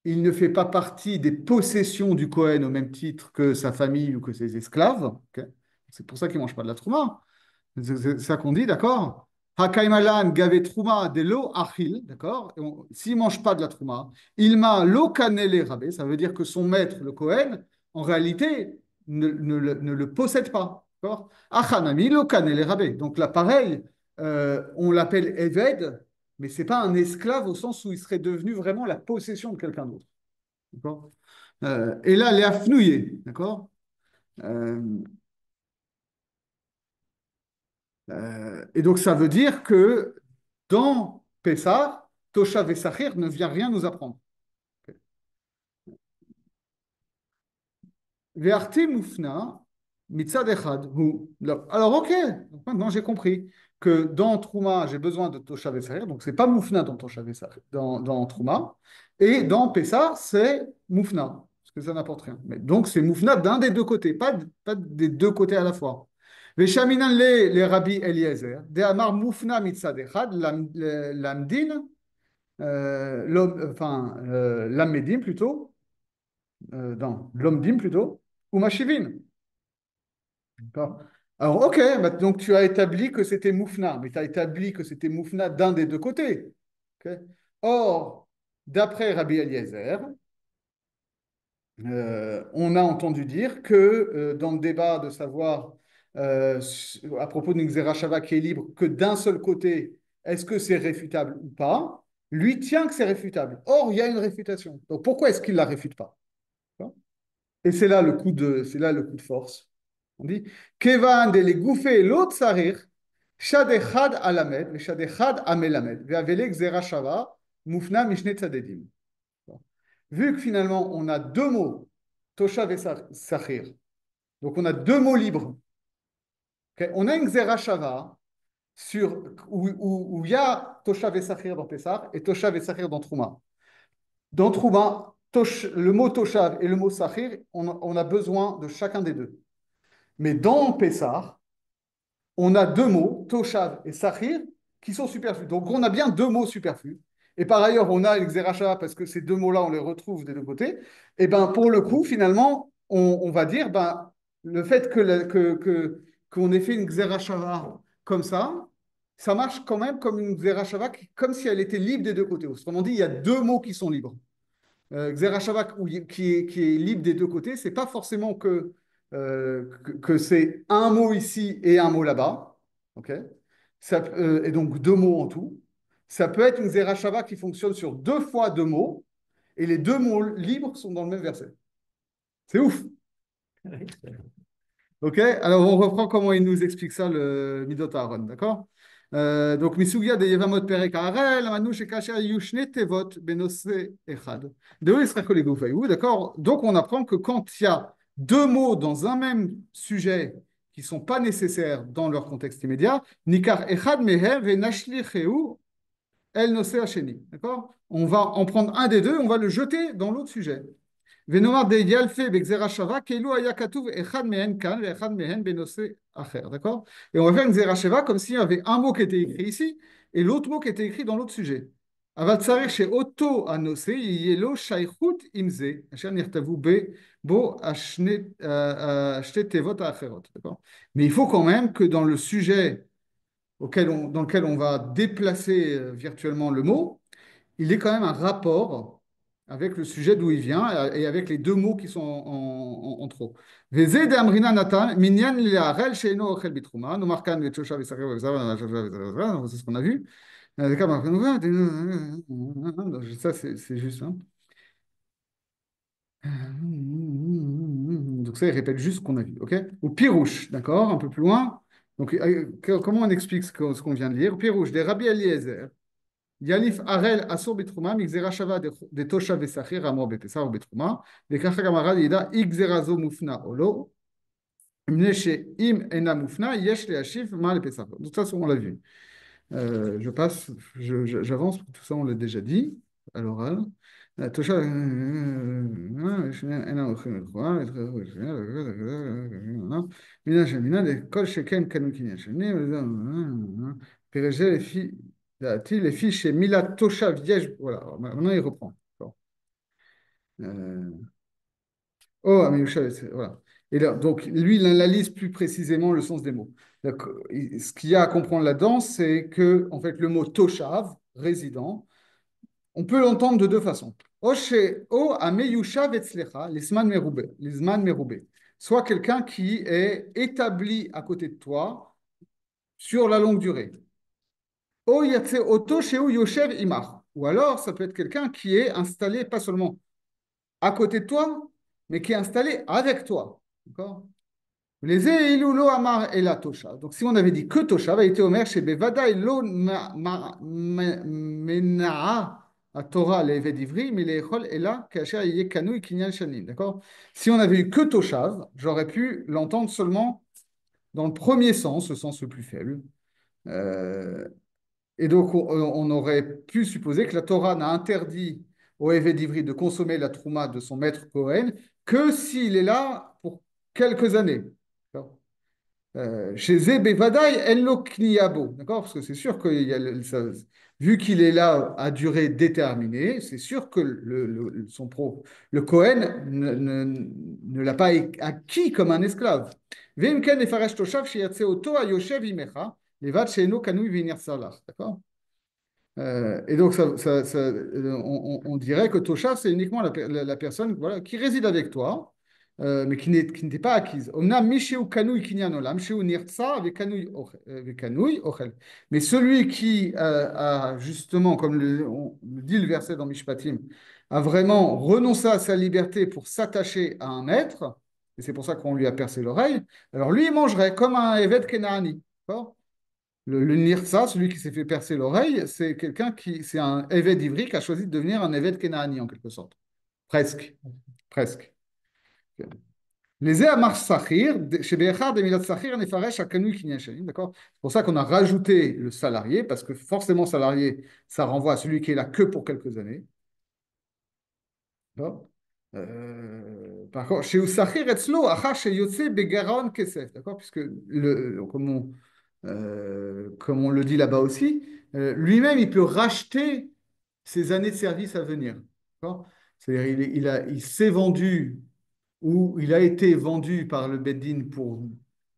il ne fait pas partie des possessions du Cohen au même titre que sa famille ou que ses esclaves. Ok. C'est pour ça qu'il ne mange pas de la Trouma. C'est ça qu'on dit, d'accord? Hakaimalan gave trouma de lo achil, d'accord? S'il ne mange pas de la trouma, il m'a lo kanele rabé, ça veut dire que son maître, le Kohen, en réalité, ne le possède pas, d'accord? Achanami lo kanele rabé. Donc là, pareil, on l'appelle Eved, mais ce n'est pas un esclave au sens où il serait devenu vraiment la possession de quelqu'un d'autre, d'accord? Et là, les afnouillés, d'accord? Euh, et donc, ça veut dire que dans Pessah, Toshav et Sachir ne vient rien nous apprendre. Ve'arti mufna, mitzad echad, hu. Alors, ok, donc maintenant j'ai compris que dans Trouma, j'ai besoin de Toshav et Sachir, donc c'est pas mufna dans Toshav et Sachir, dans Trouma, et dans Pessah, c'est mufna, parce que ça n'apporte rien. Mais donc, c'est mufna d'un des deux côtés, pas des deux côtés à la fois. Veshaminan les Rabbi Eliezer, de Amar Mufna mitzad echad, lamdin, l'Ammedim plutôt, dans l'Omdim plutôt, ou Mashivin. D'accord. Alors, ok, bah, donc tu as établi que c'était Moufna, mais tu as établi que c'était Moufna d'un des deux côtés. Ok. Or, d'après Rabbi Eliezer, on a entendu dire que dans le débat de savoir à propos d'une Xerashava qui est libre, que d'un seul côté, est-ce que c'est réfutable ou pas, lui tient que c'est réfutable. Or, il y a une réfutation. Donc pourquoi est-ce qu'il ne la réfute pas? Et c'est là le coup de force. On dit Kevan de les gouffer l'autre sarir, shadechad alamed, shadechad amelamed, ve'avele Xerashava, mufna mishne tzadedim. Vu que finalement, on a deux mots, Toshav et Sachir, donc on a deux mots libres. Okay. On a une Xerashava où il y a Toshav et Sachir dans Pessah et Toshav et Sachir dans Trouma. Dans Trouma, le mot Toshav et le mot Sachir, on a besoin de chacun des deux. Mais dans Pessah, on a deux mots, Toshav et Sachir, qui sont superflus. Donc on a bien deux mots superflus. Et par ailleurs, on a l'exerachava parce que ces deux mots-là, on les retrouve des deux côtés. Et bien pour le coup, finalement, on va dire, ben, le fait qu'on ait fait une Xerashava comme ça marche quand même comme une Xerashava, comme si elle était libre des deux côtés. Autrement dit, il y a deux mots qui sont libres. Xerashava qui est libre des deux côtés, c'est pas forcément que c'est un mot ici et un mot là-bas. Ok. Et donc deux mots en tout. Ça peut être une Xerashava qui fonctionne sur deux fois deux mots, et les deux mots libres sont dans le même verset. C'est ouf. Ok, alors on reprend comment il nous explique ça, le Midot Aaron, d'accord? Donc, Misugia de Yevamot Perek Harel, Manu Shekasher Yushne Tevot Benose Echad. De où il sera collé Goufaïou, d'accord? Donc, on apprend que quand il y a deux mots dans un même sujet qui ne sont pas nécessaires dans leur contexte immédiat, Nikar Echad Meher Venashlicheu El Nose Hasheni, d'accord? On va en prendre un des deux, on va le jeter dans l'autre sujet. ונאמר דיילפה בגזירה שווה, כאילו היה כתוב אחד מהן כאן ואחד מהן בנושא אחר, d'accord? Et on va faire une gzera sheva comme s'il y avait un mot qui était écrit ici et l'autre mot qui était écrit dans l'autre sujet. אבל צריך שאותו הנושא יהיה לו שייכות עם זה, אשר נכתבו בו שתי תיבות האחרות, d'accord? Mais il faut quand même que dans le sujet dans lequel on va déplacer virtuellement le mot, il est quand même un rapport avec le sujet d'où il vient et avec les deux mots qui sont en trop. וזה דאמרינן נתן, מניין להרל שאינו אוכל בתחומה, נאמר כאן ותשושה ושכיר ובזר, c'est ce qu'on a vu. Ça, c'est juste. Hein. Donc ça, il répète juste ce qu'on a vu. Ok. Ou pirouche, d'accord, un peu plus loin. Donc, comment on explique ce qu'on vient de lire? Pirouche, des Rabbi Eliezer. יניף ערל אסור בתחומה, מגזירה שווה דתושב ושכיר, אמרו בפסח ובתחומה, וככה גם הר"ל ידע, אי גזירה זו מופנה או לא, מפני שאם אינה מופנה, יש להשיב מה לפסח. De toute façon, on l'a vu. Je passe, j'avance, tout ça on l'a déjà dit à l'oral. תושב, אינה הולכים לתחומה, מינה של מינה, כל שכן קנו קניין שני, פירש זה לפי les filles chez Mila Tosha Viej. Voilà, maintenant il reprend. Oh, Amiyusha, voilà. Et là, donc, lui, il analyse plus précisément le sens des mots. Donc, ce qu'il y a à comprendre là-dedans, c'est que, en fait, le mot Toshav, résident, on peut l'entendre de deux façons. O Ameyusha Vetzlecha, l'Isman Meroube. Soit quelqu'un qui est établi à côté de toi sur la longue durée. Ou alors, ça peut être quelqu'un qui est installé pas seulement à côté de toi, mais qui est installé avec toi. D'accord? Les Eilulo Amar et la Tosha. Donc, si on avait dit que Tosha, va été Omer chez Bevada et lo Menaa à Torah les Vedivri, mais les Echol et là, Kacher Yekanu et Kinyan Shanim. D'accord? Si on avait eu que Toshav, j'aurais pu l'entendre seulement dans le premier sens, le sens le plus faible. Et donc, on aurait pu supposer que la Torah n'a interdit au Évêque d'Ivry de consommer la trouma de son maître Cohen que s'il est là pour quelques années. Chez Zébé Vadaï, Enlo Kniabo. D'accord? Parce que c'est sûr que vu qu'il est là à durée déterminée, c'est sûr que le Cohen ne l'a pas acquis comme un esclave. Vemken et Faresh Toshav, Shiatse Oto, Ayoshev Imecha. Les vats chez nous, Kanouy Vinir Salah, d'accord? Et donc, on dirait que Tosha, c'est uniquement la personne voilà, qui réside avec toi, mais qui n'était pas acquise. Mais celui qui a justement, comme le dit le verset dans Mishpatim, a vraiment renoncé à sa liberté pour s'attacher à un maître, et c'est pour ça qu'on lui a percé l'oreille, alors lui, il mangerait comme un Eved Kenaani. D'accord. Le Nirtsa, celui qui s'est fait percer l'oreille, c'est un évêque d'Ivry qui a choisi de devenir un évêque Kenaani en quelque sorte. Presque. Presque. Les Amar Sachir, chez Béchar, des Milat Sachir, Nefaresh, Akanu, Kinyan Shalim, d'accord? C'est pour ça qu'on a rajouté le salarié, parce que forcément, salarié, ça renvoie à celui qui est là que pour quelques années. D'accord. Par contre, chez Usachir Etzlo, Achar chez Yotse Begaron Kesef, d'accord? Puisque, comme on le dit là-bas aussi, lui-même, il peut racheter ses années de service à venir. D'accord. C'est-à-dire, il s'est vendu où il a été vendu par le Beddin pour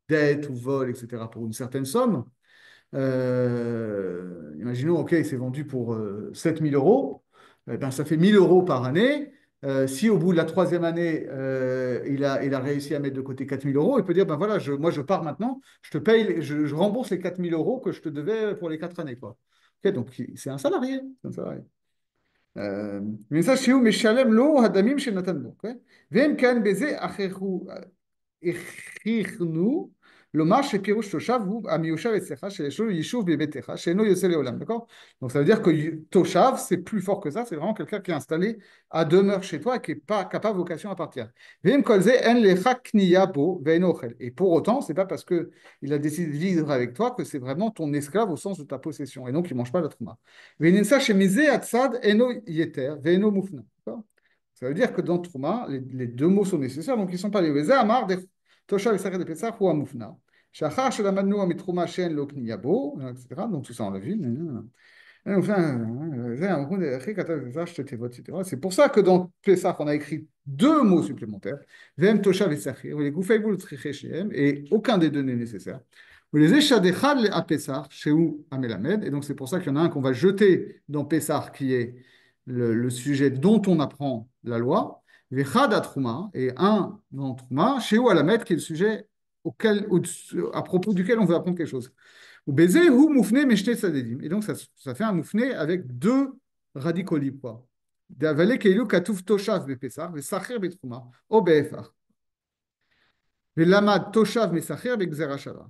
dette ou vol, etc., pour une certaine somme. Imaginons, OK, il s'est vendu pour 7 000 euros, eh ben, ça fait 1 000 euros par année. Si au bout de la troisième année, il a réussi à mettre de côté 4 000 euros, il peut dire, ben voilà, moi je pars maintenant, je te paye, je rembourse les 4 000 euros que je te devais pour les 4 années, quoi. OK, donc c'est un salarié. C'est un salarié. Mais ça, chez où, mais shalem lo hadamim chez Nathan. Vem kan beze acheru הכריחנו לומר שפירוש תושב הוא המיושב אצלך, שיש לו יישוב בביתך, שאינו יוצא לעולם, d'accord? Donc ça veut dire que Toshav, c'est plus fort que ça, c'est vraiment quelqu'un qui est installé à demeure chez toi et qui n'a pas vocation à partir. Et pour autant, c'est pas parce qu'il a décidé de vivre avec toi que c'est vraiment ton esclave au sens de ta possession, et donc il ne mange pas la trouma. Ça veut dire que dans Trouma, les deux mots sont nécessaires, donc ils ne sont pas liés. וזה אמר תושב ישראל בפסח הוא המופנע. שאחר שלמדנו מתרומה שאין לו קנייה בו, etc. Donc tout ça on l'a vu. C'est pour ça que dans Pessah, on a écrit deux mots supplémentaires, Vem Toshav et Sachir, et aucun des deux n'est nécessaire. Les Eshadechad à Pessah, chez où Amelamed, et donc c'est pour ça qu'il y en a un qu'on va jeter dans Pessah, qui est le sujet dont on apprend la loi, Vechad à Trouma, et un dans Trouma, chez où Alamed, qui est le sujet à propos duquel on veut apprendre quelque chose. Ou baiser ou moufné meshte sadedim. Et donc ça fait un moufné avec deux radicaux libres, quoi. D'avaler keilu katouf toshav bepesach, vesachir betrouma, o beefar. Velamad toshav mesachir begzera shava.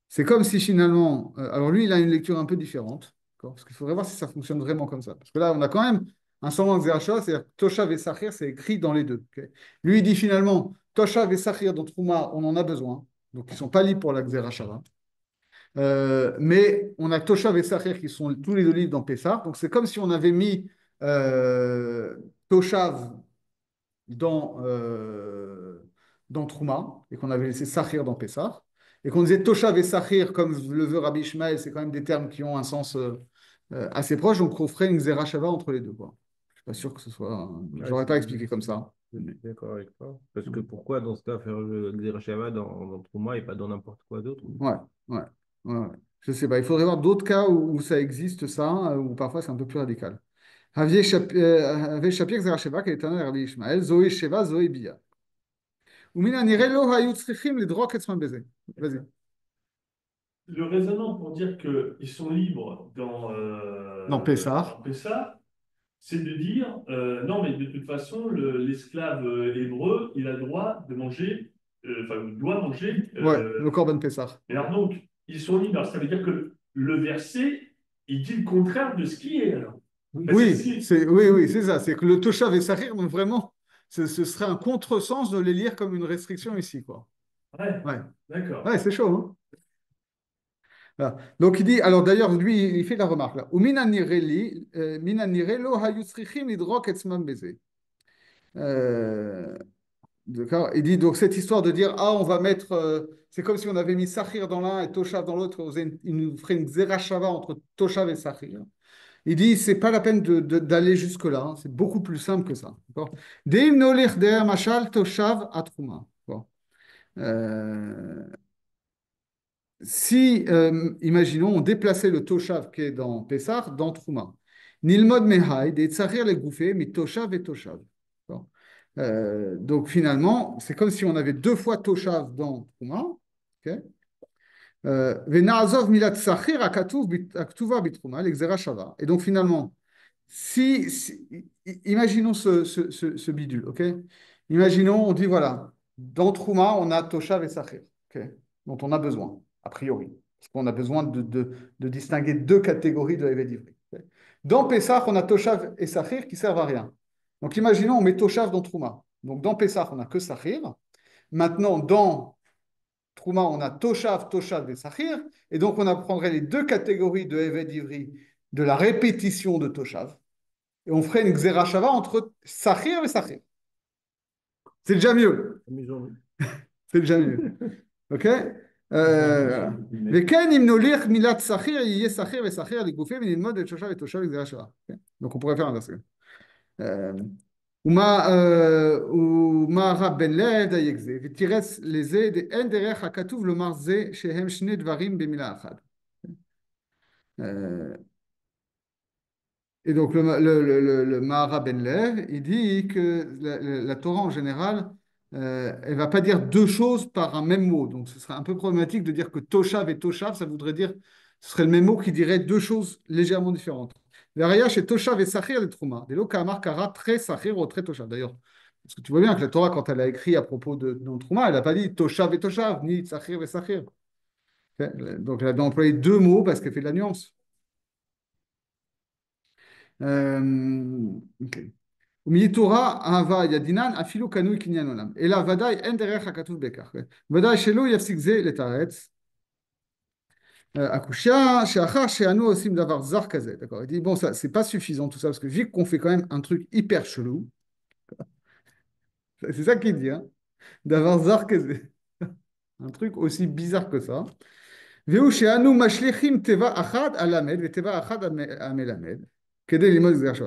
C'est comme si finalement, alors lui il a une lecture un peu différente, parce qu'il faudrait voir si ça fonctionne vraiment comme ça. Parce que là on a quand même un semblant de zera shava, c'est-à-dire toshav et sachir, c'est écrit dans les deux. Okay. Lui il dit finalement toshav et sachir dans trouma on en a besoin, donc ils ne sont pas libres pour la xera shava. Mais on a Toshav et Sachir qui sont tous les deux livres dans Pessah. Donc c'est comme si on avait mis Toshav dans Trouma et qu'on avait laissé Sachir dans Pessah. Et qu'on disait Toshav et Sachir, comme le veut Rabbi Ishmael, c'est quand même des termes qui ont un sens assez proche. Donc on ferait une Xera Shava entre les deux, quoi. Je suis pas sûr que ce soit. Je n'aurais pas expliqué comme ça. Je suis d'accord avec toi. Parce que pourquoi dans ce cas faire le Xerashava dans Trouma et pas dans n'importe quoi d'autre? Ouais, ouais, ouais. Je sais pas. Il faudrait voir d'autres cas où ça existe, ça, où parfois c'est un peu plus radical. Havie Shapir Zeracheva, qui est un Rabbi Ishmael, Zoé Sheva, Zoé Bia. Ou mina nire lo hayut tzrichim lidrok etzman beze. Vas-y. Le raisonnement pour dire qu'ils sont libres Dans Pessah. dans Pessah, c'est de dire non, mais de toute façon, l'esclave hébreu, il a le droit de manger, enfin, il doit manger. Ouais, le Korban Pessah. Et alors donc, ils sont libres. Alors, ça veut dire que le verset, il dit le contraire de ce qui est alors. Oui, c'est ça. C'est que le Toshav et Sahir, donc vraiment, ce serait un contresens de les lire comme une restriction ici, quoi. Ouais, Ouais, d'accord. ouais, c'est chaud, hein. Voilà. Donc il dit, alors d'ailleurs, lui, il fait la remarque là. Ou mina nire lo hayut tzrichim lidrok etzman beze. D'accord. Il dit donc cette histoire de dire ah on va mettre c'est comme si on avait mis Sachir dans l'un et Toshav dans l'autre, il nous ferait une Zerachava entre Toshav et Sachir. Il dit c'est pas la peine d'aller jusque là, hein. C'est beaucoup plus simple que ça. D'accord. Deim nolich der mashal Toshav atruma. Bon. Si imaginons on déplaçait le Toshav qui est dans Pessah dans Trouma. Nilmod mehaïd et Tsachir les gouffés mais Toshav et Toshav. Bon. Donc finalement, c'est comme si on avait deux fois Toshav dans Trouma. Okay. Ve'na'azov milat sachir aktuva bitrouma, l'exera shava. Et donc finalement, imaginons ce bidule, ok? Imaginons, on dit voilà, dans Trouma, on a Toshav et Sachir, ok, dont on a besoin, a priori. Parce qu'on a besoin de distinguer deux catégories de Eved Ivri. Okay. Dans Pessah, on a Toshav et Sachir qui servent à rien. Donc imaginons, on met Toshav dans Trouma. Donc dans Pessah, on n'a que Sachir. Maintenant, dans Trouma, on a Toshav, Toshav et Sachir. Et donc, on apprendrait les deux catégories de Eved Ivri de la répétition de Toshav. Et on ferait une Xera Shava entre Sachir et Sachir. C'est déjà mieux. C'est déjà mieux. OK. Donc, on pourrait faire un verset. ומערב בן לד היגזה, ותירץ לזה אין דרך הכתוב לומר זה שהם שני דברים במילה אחת. Et donc le Mahara Ben Lev, il dit que la Torah en général, elle va pas dire deux choses par un même mot. Donc ce serait un peu problématique de dire que Toshav et Toshav, ça voudrait dire, ce serait le même mot qui dirait deux choses légèrement différentes. Veraya chez Toshav et Sachir les Trouma. Des lots Kamar Kara très Sachir ou très Toshav. D'ailleurs, parce que tu vois bien que la Torah, quand elle a écrit à propos de dans le Trouma, elle n'a pas dit Toshav et Toshav, ni Sachir et Sachir. Donc elle a employé deux mots parce qu'elle fait de la nuance. Ok. ומתורה אהבה ידינן אפילו קנוי קניין עולם, אלא ודאי אין דרך הכתוב בכך. ודאי שלא יפסיק זה לתרץ. הקושייה שאחר שאנו עושים דבר זר כזה, d'accord? Il dit, bon, ça, c'est pas suffisant tout ça, parce que vu qu'on fait quand même un truc hyper chelou, c'est ça qu'il dit, hein, d'avoir zar כזה, un truc aussi bizarre que ça. והוא שאנו משליכים תיבה אחת על למד ותיבה אחת על מלמד.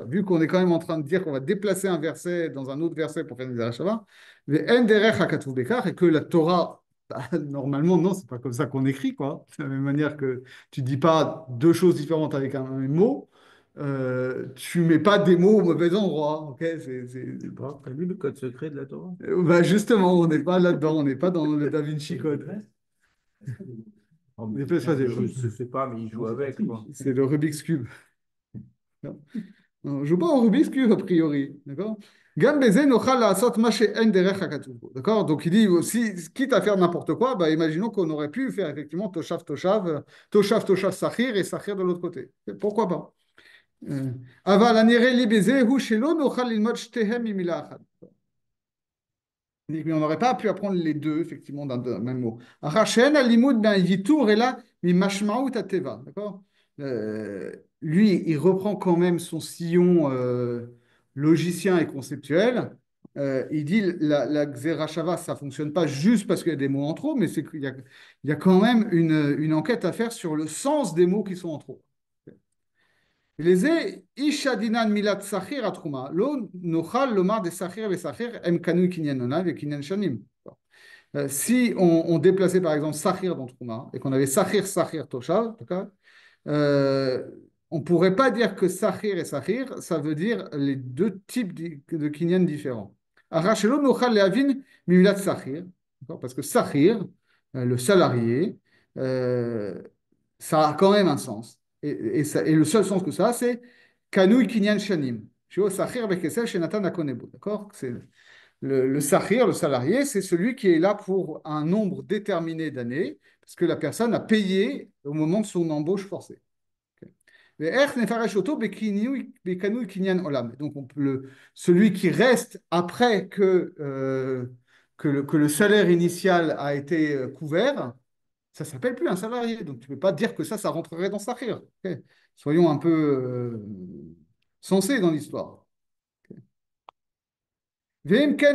Vu qu'on est quand même en train de dire qu'on va déplacer un verset dans un autre verset pour faire une Zerachava, et que la Torah, bah, normalement, non, c'est pas comme ça qu'on écrit, quoi. De la même manière que tu dis pas deux choses différentes avec un même mot, tu mets pas des mots au mauvais endroit, ok? T'as lu le code secret de la Torah? Bah justement, on n'est pas là-dedans, on n'est pas dans le Da Vinci Code. Je ne sais pas, mais il joue avec, quoi. C'est le Rubik's Cube. Non. On ne joue pas au Rubik's Cube a priori, d'accord? D'accord? Donc il dit aussi, quitte à faire n'importe quoi, bah, imaginons qu'on aurait pu faire effectivement Toshav, Toshav, Toshav, Toshav, Sachir et Sachir de l'autre côté. Pourquoi pas? Aval aniré libézé, hu shelo nochal lilmod shtehem mimila achad. Mais on n'aurait pas pu apprendre les deux, effectivement, d'un même mot. Achashen alimud ben yitur et là, mi mashmaout ateva. D'accord? Lui, il reprend quand même son sillon logicien et conceptuel. Il dit la Xerashava, ça ne fonctionne pas juste parce qu'il y a des mots en trop, mais c'est qu'il y a quand même une enquête à faire sur le sens des mots qui sont en trop. Les ishadinan milat sachir atruma lo nochal lomar de sachir ve sachir em kanu kinyan onav et kinyan shanim. Si on déplaçait par exemple sachir dans Trouma et qu'on avait sachir sachir toshav, on ne pourrait pas dire que Sachir et Sachir, ça veut dire les deux types de kinyan différents. Arachelo nochal leavin milat Sachir, parce que Sachir, le salarié, ça a quand même un sens. Et le seul sens que ça a, c'est Kanui kinyan shanim. Sachir bekesel shenatan akonebo. D'accord? C'est le Sachir, le salarié, c'est celui qui est là pour un nombre déterminé d'années, parce que la personne a payé au moment de son embauche forcée. Donc, celui qui reste après que le salaire initial a été couvert, ça ne s'appelle plus un salarié. Donc, tu ne peux pas dire que ça rentrerait dans Sachir. Okay. Soyons un peu sensés dans l'histoire. Donc,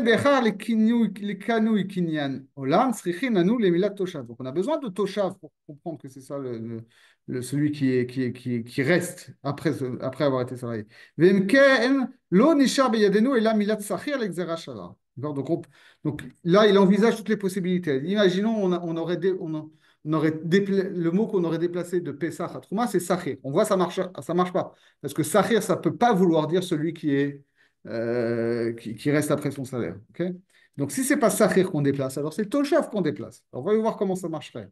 on a besoin de Toshav pour comprendre que c'est ça celui qui reste après avoir été salarié. Donc là, il envisage toutes les possibilités. Imaginons, le mot qu'on aurait déplacé de Pesach à Trouma, c'est Sachir. On voit ça marche pas. Parce que Sachir, ça ne peut pas vouloir dire celui qui reste après son salaire. Okay. Donc, si ce n'est pas Sachir qu'on déplace, alors c'est Toshav qu'on déplace. Alors, voyons voir comment ça marcherait.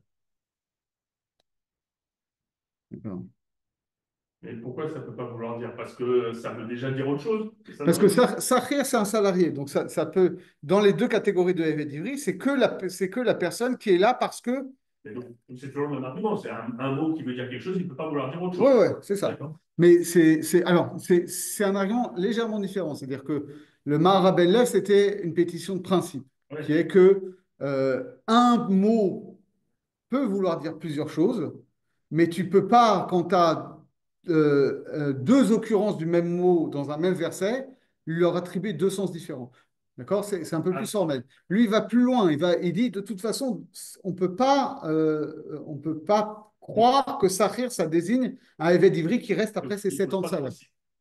Mais pourquoi ça ne peut pas vouloir dire? Parce que ça veut déjà dire autre chose? Parce que Sachir, c'est un salarié. Donc, ça peut, dans les deux catégories de Eved Ivri, c'est que la personne qui est là parce que. C'est toujours le même argument. C'est un mot qui veut dire quelque chose, il ne peut pas vouloir dire autre chose. Oui, c'est ça. Mais c'est un argument légèrement différent. C'est-à-dire que le Mahara Ben Lev, c'était une pétition de principe, qui est que un mot peut vouloir dire plusieurs choses, mais tu ne peux pas, quand tu as deux occurrences du même mot dans un même verset, leur attribuer deux sens différents. D'accord? C'est un peu plus formel. Lui, il va plus loin. Il dit, de toute façon, on ne peut pas croire que Sachir, ça désigne un Eved Ivri qui reste après ses 7 ans de salaire.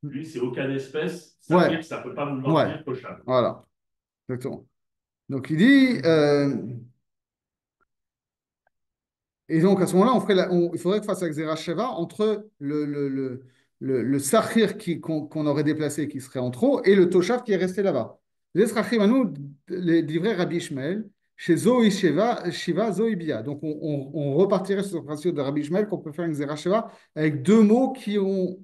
Lui, c'est au cas d'espèce. Ouais, Sahir, ça ne peut pas vouloir ouais, dire Toshav. voilà, exactement. Donc il dit, et donc à ce moment-là, il faudrait que fasse la Xéra Sheva entre le Sahir qu'on aurait déplacé qui serait en trop et le Toshav qui est resté là-bas. Les Srachim à nous, les livrets Rabbi Ishmael, chez Zoï Shiva, Shiva, Zoï Bia. Donc on repartirait sur ce principe de Rabbi Ishmael qu'on peut faire une Xéra Sheva avec deux mots qui ont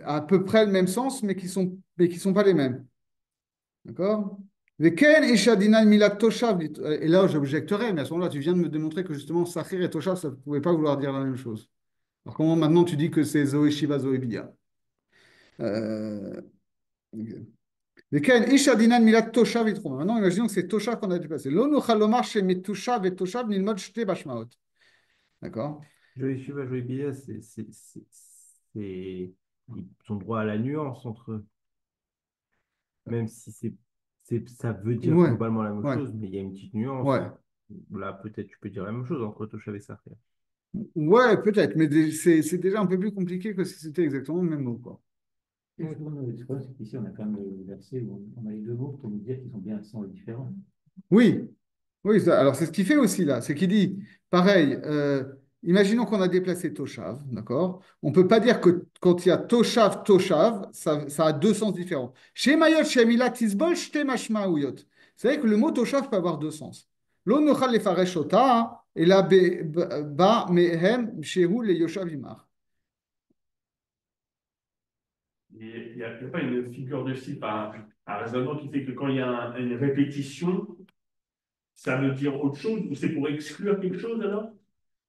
à peu près le même sens, mais qui sont pas les mêmes. D'accord? Mais Ken et Shadinan Milat Toshav. Et là, j'objecterais, mais à ce moment-là, tu viens de me démontrer que justement, Sachir et Toshav, ça ne pouvait pas vouloir dire la même chose. Alors, comment maintenant tu dis que c'est Zoé Shiva, Zoé Bia? Ok. Mais Ken et Shadinan Milat Toshav, il trouve. Maintenant, imaginons que c'est Toshav qu'on a dû passer. Lo nuchal lomar shemit Toshav et Toshav nilmod shte bashmaot. D'accord? Joey Shiva, Joey Bia, ils ont droit à la nuance entre eux. Même si ça veut dire Ouais, globalement la même ouais, chose, mais il y a une petite nuance. ouais. Là, peut-être tu peux dire la même chose entre Toshav et Sahir. Ouais, peut-être, mais c'est déjà un peu plus compliqué que si c'était exactement le même mot, quoi. Oui, le problème, c'est qu'ici, on a quand même le verset où on a les deux mots pour nous dire qu'ils sont bien accents différents. Oui, oui, alors c'est ce qu'il fait aussi là, c'est qu'il dit, pareil, imaginons qu'on a déplacé Toshav, d'accord? On ne peut pas dire que quand il y a Toshav, Toshav, ça a deux sens différents. Chez Mayot, chez Amilat, Tisbol, Shte Mashmaouyot. C'est vrai que le mot Toshav peut avoir deux sens. L'on nochal le faresh ota, et là, ba, mehem, shehu, le Yoshav Imar. Il n'y a pas une figure de style, un raisonnement qui fait que quand il y a une répétition, ça veut dire autre chose ou c'est pour exclure quelque chose alors?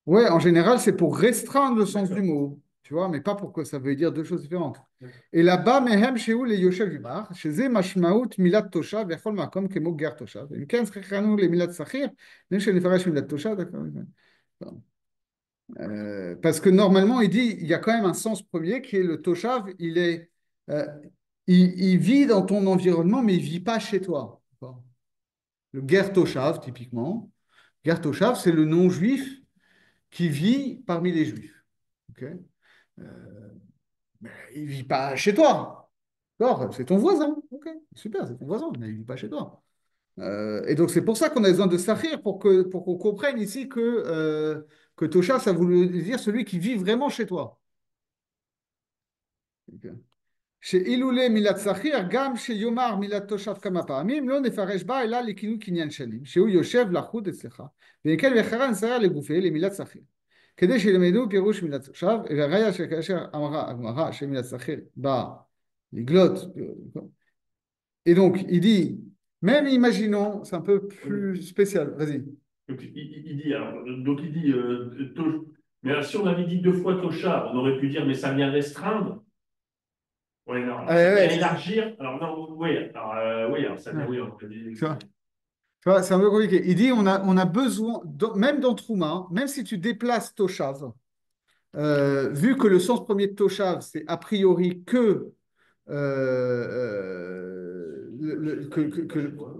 Ouais, en général, c'est pour restreindre le sens du D'accord. mot, tu vois, mais pas pour que ça veut dire deux choses différentes. Et là-bas, mehem shehu le yoshev yimar, chez mashmaout milat toshav, vechol makom kemo ger toshav. Im ken schichanu le milat sachir, nem shenifarash milat toshav, d'accord. Bon. Parce que normalement, il dit, il y a quand même un sens premier qui est le toshav, euh, il vit dans ton environnement, mais il vit pas chez toi. D'accord. Le ger toshav, typiquement, ger toshav, c'est le nom juif qui vit parmi les juifs. Ok. Mais il ne vit pas chez toi. D'accord, c'est ton voisin. Ok, super, c'est ton voisin, mais il ne vit pas chez toi. Et donc, c'est pour ça qu'on a besoin de Sahir, pour qu'on comprenne ici que Tosha, ça voulait dire celui qui vit vraiment chez toi. Ok. Chez Iloulé Milat Sahir, Gam, chez Yomar Milat Toshav Kamapamim, lo nefaresh ba ela likinu kinyan shalim, chez Yoshev lachud etzlecha. Ve'ekel vecharan sarah legufé le Milat Sahir. כדי שילמדו פירוש מילת עכשיו, והראיה שכאשר אמרה הגמרא שמילת שכיר באה לגלות. Et donc, il dit, même imaginons, c'est un peu plus spécial, vas-y. Donc, il dit, alors, donc il dit, mais alors, si on avait dit deux fois Toshav, on aurait pu dire, mais ça vient restreindre. Oui, non, alors, ça vient Ouais, élargir. Alors, non, oui, alors, oui, alors ça vient, ouais. oui, on peut dire. Tu vois, c'est un peu compliqué. Il dit, on a besoin, même dans Trouma, même si tu déplaces Toshav, vu que le sens premier de Toshav, c'est a priori que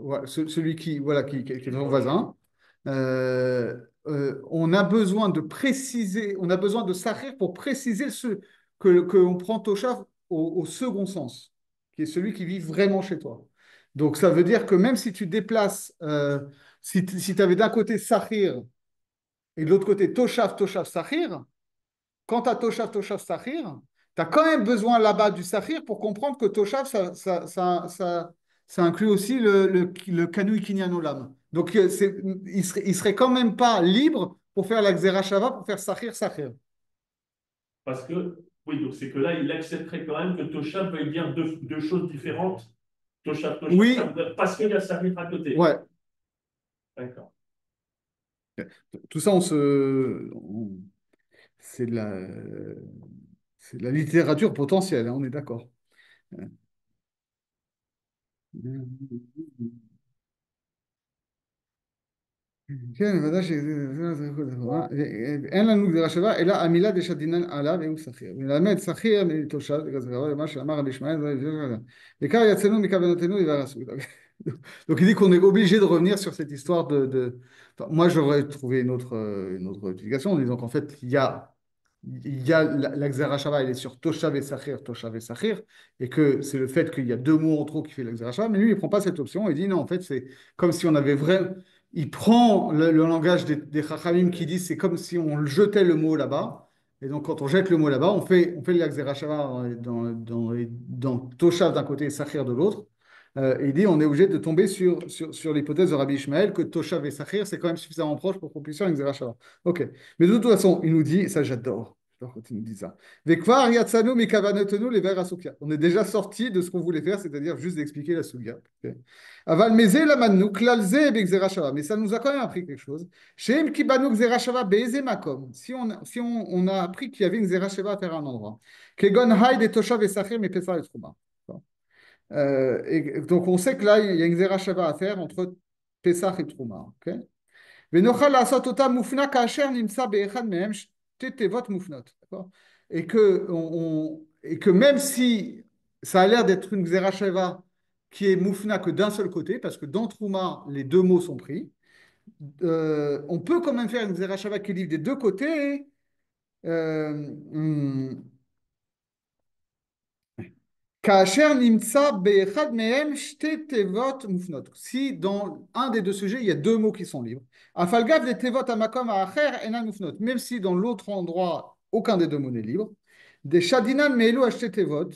voilà, celui qui, voilà, qui est ton voisin. On a besoin de préciser, on a besoin de s'arrêter pour préciser qu'on prend Toshav au second sens, qui est celui qui vit vraiment chez toi. Donc ça veut dire que même si tu déplaces, si tu avais d'un côté Sahir et de l'autre côté Toshav, Toshav, Sahir, quand tu as Toshav, Toshav, Sahir, tu as quand même besoin là-bas du Sahir pour comprendre que Toshav, ça inclut aussi le Kanui Kinyan Olam. Donc, il serait quand même pas libre pour faire la Xera Shava, pour faire Sahir, Sahir. Parce que, oui, donc c'est que là, il accepterait quand même que Toshav veuille dire deux choses différentes. Toshav, Toshav, Oui, parce qu'il y a Sahir à côté. ouais. D'accord. Tout ça, c'est de la littérature potentielle, hein, on est d'accord. כן, בוודאי ש... אין לנו גזירה שווה, אלא המילה דשדינן עליו הוא שכיר. מלמד שכיר מתושב, מה שאמר רבי ישמעאל, בעיקר יצאנו מכוונתנו לדבר עשוי. Donc il dit qu'on est obligé de revenir sur cette histoire de... Enfin, moi, j'aurais trouvé une autre explication en disant qu'en fait, il y a il y a la Xera Shava, elle est sur Toshav et Sachir, et que c'est le fait qu'il y a deux mots en trop qui fait la Xera Shava, mais lui, il ne prend pas cette option, il dit non, en fait, c'est comme si on avait vraiment. Il prend le langage des Chachamim qui disent c'est comme si on jetait le mot là-bas, et donc quand on jette le mot là-bas, on fait la Xera Shava dans Toshav d'un côté et Sachir de l'autre. Et il dit on est obligé de tomber sur l'hypothèse de Rabbi Ishmael que Toshav et Sachir, c'est quand même suffisamment proche pour qu'on puisse faire une Xera Shava. Ok. Mais de toute façon, il nous dit, et ça j'adore, quand il nous dit ça. Vekvar yatsanu mikavanotenu les vers asukia. On est déjà sorti de ce qu'on voulait faire, c'est-à-dire juste d'expliquer la sugia. Ok. Aval meze la manu klalze begzera shava. Mais ça nous a quand même appris quelque chose. Shem kibanu gzera shava beeze makom. Si on a appris qu'il y avait une gzera shava à faire à un endroit. Kegon haïd et toshav et sachir mais pesar et trouma. Et donc on sait que là, il y a une gzera shava à faire entre Pesach et Trouma. Ok. ונוכל לעשות אותה מופנה כאשר נמצא באחד מהם שתי תיבות מופנות. Et que même si ça a l'air d'être une Xera Sheva qui est moufna que d'un seul côté, parce que dans Trouma, les deux mots sont pris, on peut quand même faire une Xera Sheva qui livre des deux côtés. hum, כאשר נמצא באחד מהם שתי תיבות מופנות. Si dans un des deux sujets, il y a deux mots qui sont libres. אף גב לתיבות המקום האחר אינן מופנות. Même si dans l'autre endroit, aucun des deux mots n'est libre. דשדינן מאלו השתי תיבות,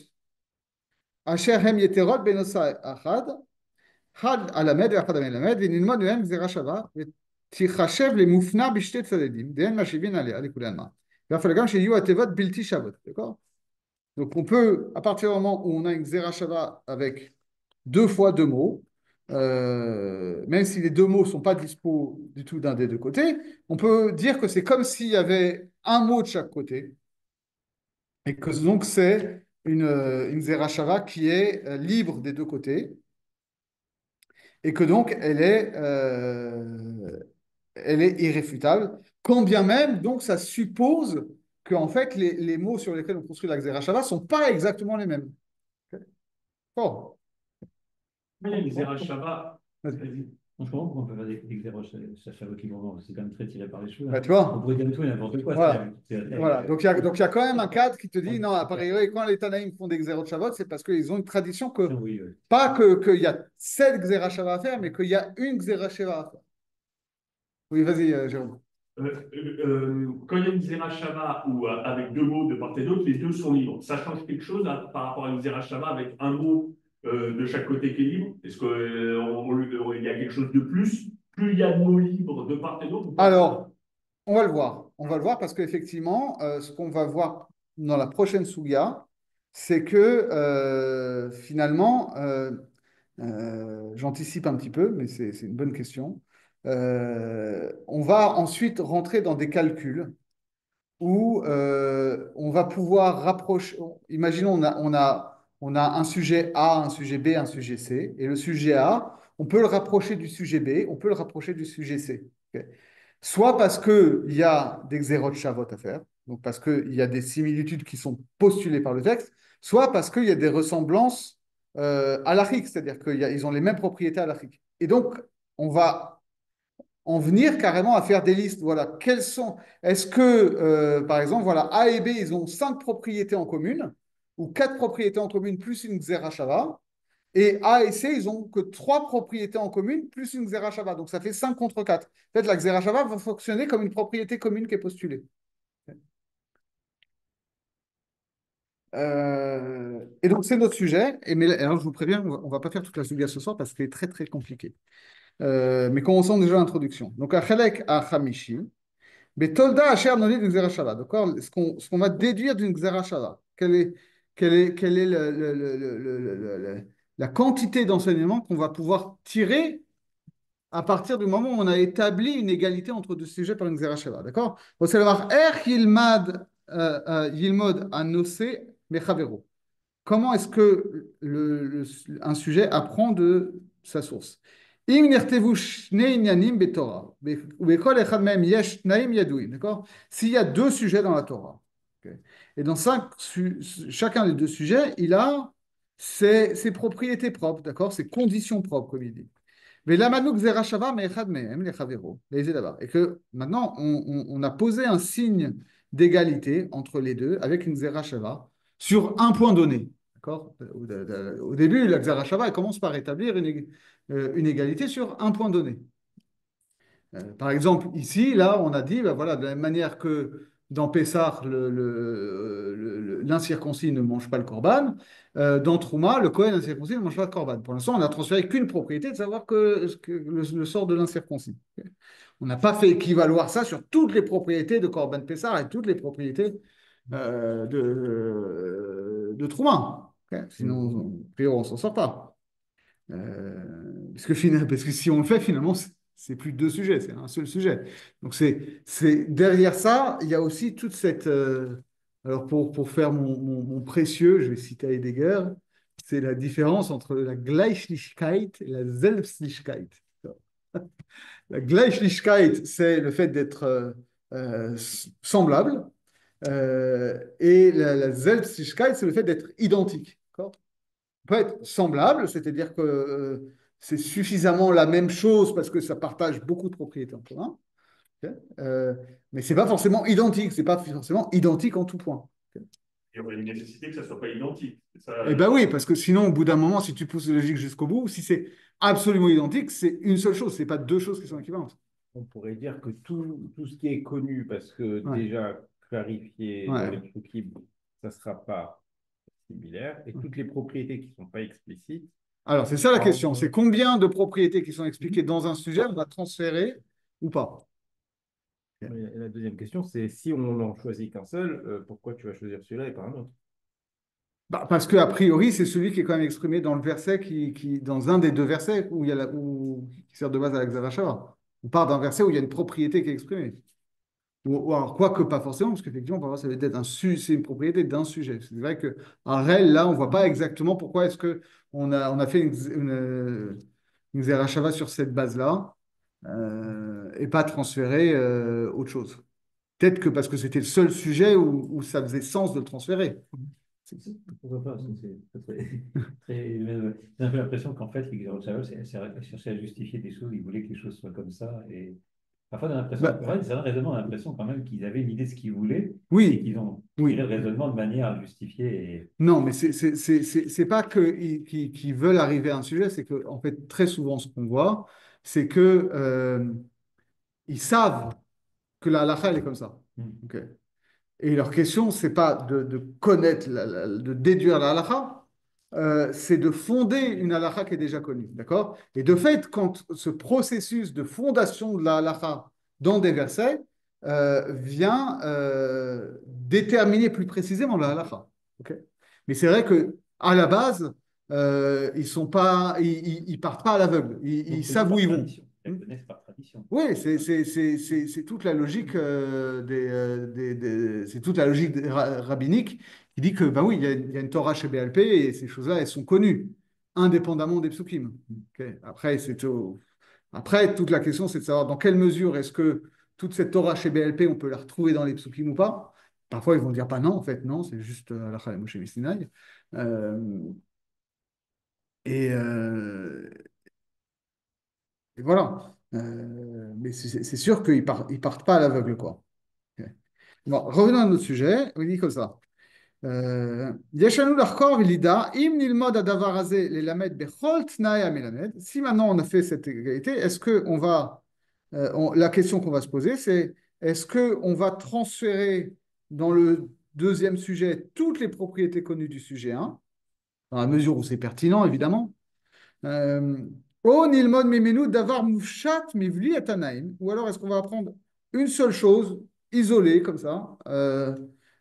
אשר הם יתרות בנושא אחד, אחד הלמד ואחד המלמד, ונלמד מהם גזירה שווה, ותיחשב למופנה בשתי צדדים, דהן משיבין עליה לכולי עלמא. ואף גם שיהיו התיבות בלתי שוות. d'accord? Donc, on peut, à partir du moment où on a une Xera Shava avec deux fois deux mots, même si les deux mots ne sont pas dispo du tout d'un des deux côtés, on peut dire que c'est comme s'il y avait un mot de chaque côté, et que donc c'est une Xera Shava qui est libre des deux côtés, et que donc elle est irréfutable, quand bien même, donc ça suppose que en fait, les mots sur lesquels on construit la Xera Shava ne sont pas exactement les mêmes. Oh. Il y a une Zera Shava. Vas-y. Franchement, on peut faire des xéros Sacha qui vont, c'est quand même très tiré par les cheveux. Bah, tu vois. On pourrait dire tout et n'importe quoi. Voilà. Voilà. Donc, il y a quand même un cadre qui te dit, non, à priori, quand les Tanaïm font des Xerot Shavot, c'est parce qu'ils ont une tradition que, Oui, oui. pas qu'il y a 7 Xera Shava à faire, mais qu'il y a une Xera Shava à faire. Oui, vas-y, Jérôme. Quand il y a une Zera Shava ou avec deux mots de part et d'autre, les deux sont libres. Ça change quelque chose par rapport à une Zera Shava avec un mot de chaque côté qui est libre? Est-ce qu'il y a quelque chose de plus? Plus il y a de mots libres de part et d'autre? Alors, on va le voir. On va le voir parce qu'effectivement, ce qu'on va voir dans la prochaine Souga, c'est que finalement, j'anticipe un petit peu, mais c'est une bonne question. On va ensuite rentrer dans des calculs où on va pouvoir rapprocher. Imaginons, on a un sujet A, un sujet B, un sujet C. Et le sujet A, on peut le rapprocher du sujet B, on peut le rapprocher du sujet C. Ok. Soit parce qu'il y a des xérotes chavot à faire, donc parce qu'il y a des similitudes qui sont postulées par le texte, soit parce qu'il y a des ressemblances halachiques, c'est-à-dire qu'ils ont les mêmes propriétés halachiques. Et donc, on va en venir carrément à faire des listes. Voilà, est-ce que, par exemple, voilà, A et B, ils ont 5 propriétés en commune, ou 4 propriétés en commune plus une Xerashava, et A et C, ils ont que 3 propriétés en commune plus une Xerashava. Donc ça fait 5 contre 4. En fait, la Xerashava va fonctionner comme une propriété commune qui est postulée. Et donc, c'est notre sujet. Alors, je vous préviens, on ne va pas faire toute la sujet ce soir parce que c'est très, très compliqué. Mais commençons déjà l'introduction. Donc, Achelek à Hamishi. Mais Tolda Asher Noli d'une Xerashava, d'accord? Ce qu'on va déduire d'une Xerashava, quelle est la quantité d'enseignement qu'on va pouvoir tirer à partir du moment où on a établi une égalité entre deux sujets par une Xerashava, d'accord? On va voir Er Yilmod Anose Mechavero. Comment est-ce que un sujet apprend de sa source? Im nertevu shnei inyanim betorah, ubekol echad mehem yesh tnaim yaduim, d'accord? S'il y a deux sujets dans la Torah, ok, et dans chacun des deux sujets, il a ses propriétés propres, d'accord? Ses conditions propres, comme il dit. ולמדנו גזירה שווה מאחד מהם לחברו, לאיזה דבר? Et que maintenant, on a posé un signe d'égalité entre les deux avec une Xerashava sur un point donné. D'accord? Au début, la Xerashava, elle commence par établir une égalité sur un point donné. Par exemple, ici, là, on a dit, ben voilà, de la même manière que dans Pessah, l'incirconcis ne mange pas le korban, dans Trouma, le Kohen incirconcis ne mange pas le korban. Pour l'instant, on n'a transféré qu'une propriété, de savoir que le sort de l'incirconcis. On n'a pas fait équivaloir ça sur toutes les propriétés de korban Pessah et toutes les propriétés de Trouma. Okay. Sinon, a priori, on ne s'en sort pas. Parce que si on le fait, finalement, c'est plus deux sujets, c'est un seul sujet. Donc, derrière ça, il y a aussi toute cette. Alors, pour faire mon précieux, je vais citer Heidegger, c'est la différence entre la Gleichlichkeit et la Selbstlichkeit. La Gleichlichkeit, c'est le fait d'être semblable, et la Selbstlichkeit, c'est le fait d'être identique. D'accord? Peut être semblable, c'est-à-dire que c'est suffisamment la même chose parce que ça partage beaucoup de propriétés en commun, okay. Mais c'est pas forcément identique, c'est pas forcément identique en tout point. Okay. Il y aurait une nécessité que ça ne soit pas identique. Ça, Eh bien oui, parce que sinon, au bout d'un moment, si tu pousses la logique jusqu'au bout, si c'est absolument identique, c'est une seule chose, c'est pas deux choses qui sont équivalentes. On pourrait dire que tout ce qui est connu, parce que Ouais. déjà clarifié dans Ouais. les psukim, ça ne sera pas similaire, et toutes les propriétés qui ne sont pas explicites. Alors, c'est ça la question, c'est combien de propriétés qui sont expliquées dans un sujet on va transférer ou pas. Et la deuxième question, c'est si on n'en choisit qu'un seul, pourquoi tu vas choisir celui-là et pas un autre? Bah, parce que a priori, c'est celui qui est quand même exprimé dans le verset dans un des deux versets où il y a qui sert de base à la Xavashava. On part d'un verset où il y a une propriété qui est exprimée. Ou alors, quoique pas forcément, parce qu'effectivement, parfois, ça veut être c'est une propriété d'un sujet. C'est vrai qu'en réel, là, on ne voit pas exactement pourquoi est-ce qu'on a fait une Xerashava sur cette base-là, et pas transférer autre chose. Peut-être que parce que c'était le seul sujet où ça faisait sens de le transférer. Pourquoi pas? J'ai un peu l'impression qu'en fait, les Xerosavos cherchaient à justifier des choses, ils voulaient que les choses soient comme ça. Et parfois, on a l'impression, Bah, c'est un raisonnement, on a l'impression quand même qu'ils avaient une idée de ce qu'ils voulaient et oui, qu'ils ont oui. tiré le raisonnement de manière à justifier. Et... Non, mais c'est pas qu'ils veulent arriver à un sujet, c'est que en fait, très souvent, ce qu'on voit, c'est que ils savent que la halakha, elle est comme ça. Ok. Et leur question, c'est pas de connaître, de déduire la halakha, c'est de fonder une halakha qui est déjà connue. D'accord? Et de fait, quand ce processus de fondation de la halakha dans des versets vient déterminer plus précisément la halakha. Ok. Mais c'est vrai que à la base, ils partent pas à l'aveugle. Ils savent où ils vont. Ils connaissent par tradition. Oui, c'est toute la logique c'est toute la logique rabbinique qui dit que bah oui, il y a une Torah chez BLP et ces choses-là, elles sont connues, indépendamment des psukim. Ok. Après, toute la question, c'est de savoir dans quelle mesure est-ce que toute cette Torah chez BLP, on peut la retrouver dans les psukim ou pas. Parfois, ils vont dire pas non, en fait, non, c'est juste Halakha Moshe Missinaï. Euh, et, euh, et voilà. Mais c'est sûr qu'ils partent pas à l'aveugle, quoi. Ok. Bon, revenons à notre sujet. Il dit comme ça. Yeshanu l'achkor vilida, im nilmod adavar hazeh lelamed bechol tnaï amelamed. Si maintenant on a fait cette égalité, est-ce que la question qu'on va se poser, c'est est-ce que on va transférer dans le deuxième sujet toutes les propriétés connues du sujet 1, dans la mesure où c'est pertinent, évidemment. O nilmod mimenu davar mufshat mivli atanaim. Ou alors est-ce qu'on va apprendre une seule chose, isolée comme ça,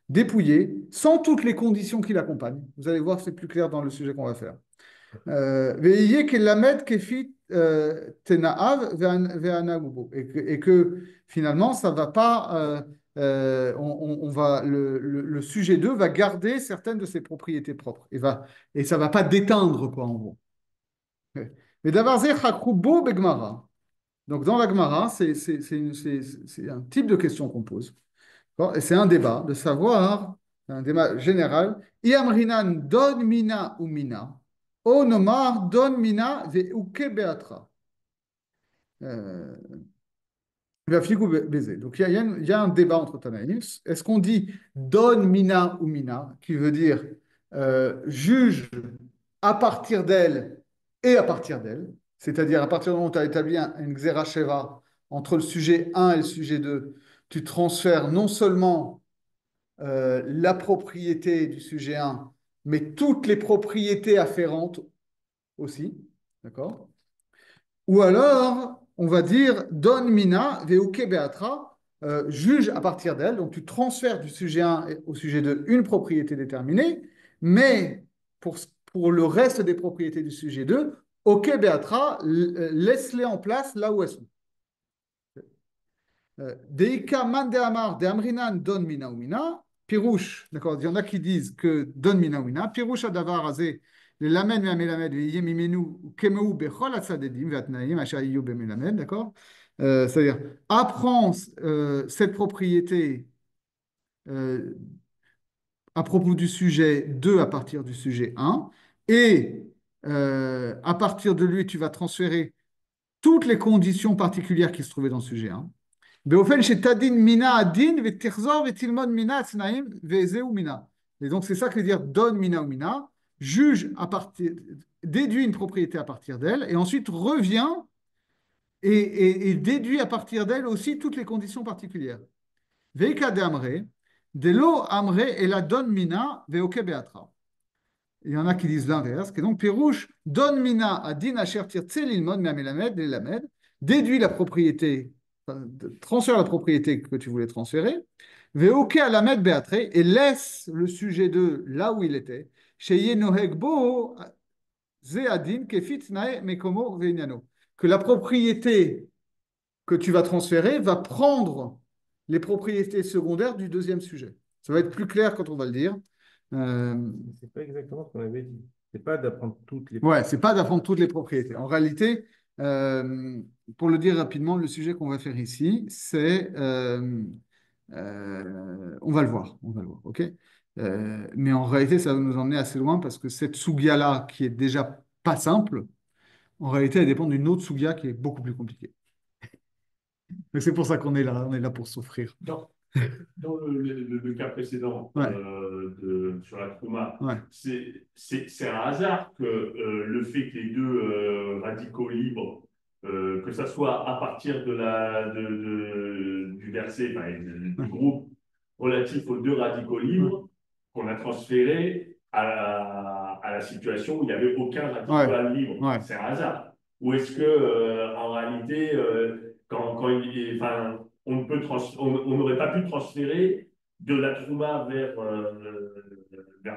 dépouillée, sans toutes les conditions qui l'accompagnent. Vous allez voir, c'est plus clair dans le sujet qu'on va faire. Veillez qu'il la mette kefit tenaav ve'anagubo. Et que finalement, ça va pas. On va, le sujet 2 va garder certaines de ses propriétés propres. Et ça va pas déteindre, quoi, en gros. Mais d'abord, c'est Chakrubo Begmara. Donc, dans la Gemara, c'est un type de question qu'on pose. Bon, et c'est un débat de savoir, un débat général. Iamrinan don mina ou mina. Onomar don mina ve uke beatra. Il va figu baiser. Donc il y a un débat entre Tanaïm. Est-ce qu'on dit donne mina ou mina, qui veut dire juge à partir d'elle et à partir d'elle, c'est-à-dire à partir du moment où tu as établi une xéra sheva entre le sujet 1 et le sujet 2, tu transfères non seulement la propriété du sujet 1, mais toutes les propriétés afférentes aussi. D'accord? Ou alors, on va dire donne mina veuke beatra, juge à partir d'elle. Donc, tu transfères du sujet 1 au sujet 2 une propriété déterminée, mais pour le reste des propriétés du sujet 2, ok beatra, laisse-les en place là où elles sont. Deika man de amar de amrinan don mina ou mina. Pirouche, d'accord, il y en a qui disent que don mina ou mina. Pirouche adavar azé, le lamed melamed veyem imenu kemeu bechol atzadedim vatnaim ashayu bemelamed, d'accord. C'est-à-dire, apprends cette propriété euh, à propos du sujet 2 à partir du sujet 1, et à partir de lui, tu vas transférer toutes les conditions particulières qui se trouvaient dans le sujet 1. באופן שתדין מינה הדין ותחזור ותלמוד מינה הצנעים וזהו מינה. Et donc c'est ça que veut dire donne mina ou mina, juge à partir, déduit une propriété à partir d'elle et ensuite revient et déduit à partir d'elle aussi toutes les conditions particulières. Veika de amre, de lo amre et la donne mina veoke beatra. Il y en a qui disent l'inverse, que donc Pirouche donne mina à din asher tirtse lilmod me'amelamed l'elamed, déduit la propriété, enfin, transfère la propriété que tu voulais transférer, veoke alamed beatre, et laisse le sujet 2 là où il était, chez Yenohek bo ze adin kefit nae mekomo veinyano, que la propriété que tu vas transférer va prendre les propriétés secondaires du deuxième sujet. Ça va être plus clair quand on va le dire. C'est pas exactement ce qu'on avait dit. C'est pas d'apprendre toutes les. Ouais, c'est pas d'apprendre toutes les propriétés. En réalité, pour le dire rapidement, le sujet qu'on va faire ici, c'est, on va le voir, ok? Mais en réalité, ça va nous emmener assez loin parce que cette sugia-là, qui est déjà pas simple, en réalité, elle dépend d'une autre sugia qui est beaucoup plus compliquée. Donc c'est pour ça qu'on est là, on est là pour souffrir. Dans le cas précédent Ouais, sur la Trouma, ouais. c'est un hasard que le fait que les deux radicaux libres, que ça soit à partir du verset, enfin, du groupe relatif aux deux radicaux libres, qu'on a transféré à la situation où il n'y avait aucun radical libre. Ouais. C'est un hasard. Ou est-ce que, en réalité, quand enfin, on n'aurait pas pu transférer de la Trouma vers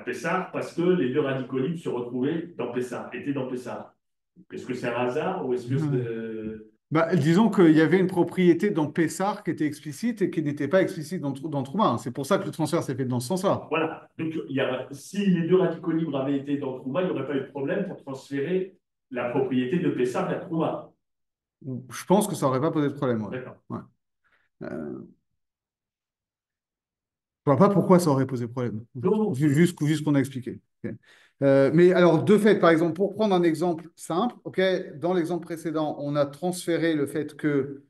Pessah parce que les deux radicaux libres se retrouvaient dans Pessah, étaient dans Pessah. Est-ce que c'est un hasard ou est-ce que c'est... Bah, disons qu'il y avait une propriété dans Pessar qui était explicite et qui n'était pas explicite dans Trouma. C'est pour ça que le transfert s'est fait dans ce sens-là. Voilà. Donc, si les deux radicaux libres avaient été dans Trouma, il n'y aurait pas eu de problème pour transférer la propriété de Pessah vers Trouma. Je pense que ça n'aurait pas posé de problème. Ouais. D'accord. Ouais. Je ne vois pas pourquoi ça aurait posé problème, Non, vu ce qu'on a expliqué. Ok. Mais alors, de fait, par exemple, pour prendre un exemple simple, ok, dans l'exemple précédent, on a transféré le fait que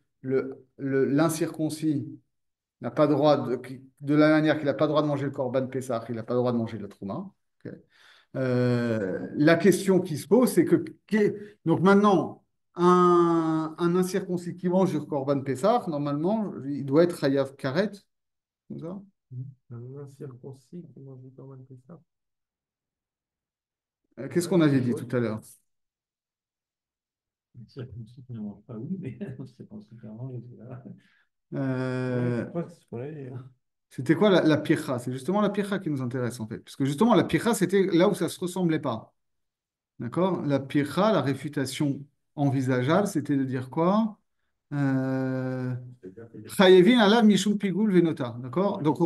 l'incirconcis n'a pas droit, de la manière qu'il n'a pas droit de manger le Corban Pessah, il n'a pas le droit de manger la Trouma. Ok. La question qui se pose, c'est que, donc maintenant, un incirconcis qui mange le Corban Pessah, normalement, il doit être Hayav Karet, comme ça. Un incirconcis qui mange du corban que ça. Qu'est-ce qu'on avait dit tout à l'heure? C'est comme si on ne mange pas, oui, mais c'est pas clairement, je sais pas. Euh, Je crois que c'est ce qu'on a dit. Hein. C'était quoi la pircha? C'est justement la pircha qui nous intéresse en fait. Parce que justement, la pircha, c'était là où ça ne se ressemblait pas. D'accord? La pircha, la réfutation envisageable, c'était de dire quoi? Chayevin alav mishum pigul venota. D'accord? Donc,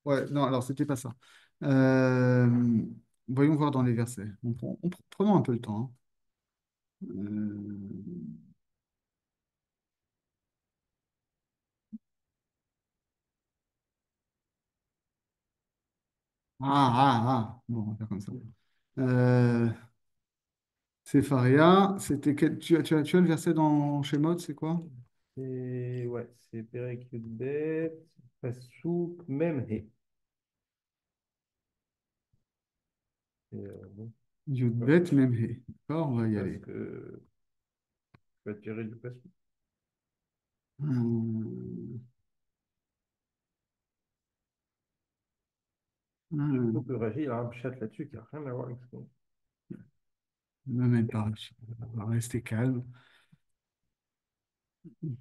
ouais, non, alors c'était pas ça. Euh, Voyons voir dans les versets. Prenons un peu le temps. Hein. Bon, on va faire comme ça. Euh, Sepharia, c'était tu as le verset dans Shemot, c'est quoi? Ouais, c'est Perek Yudbet, Passouk, même He. Bon, Yud-Bet, même He. D'accord, on va y parce aller. que je vais tirer du Passouk. Hum, Surtout hum, que Raji, il a un chat là-dessus qui n'a rien à voir avec ce qu'on. Ne m'aide pas. On va rester calme. Il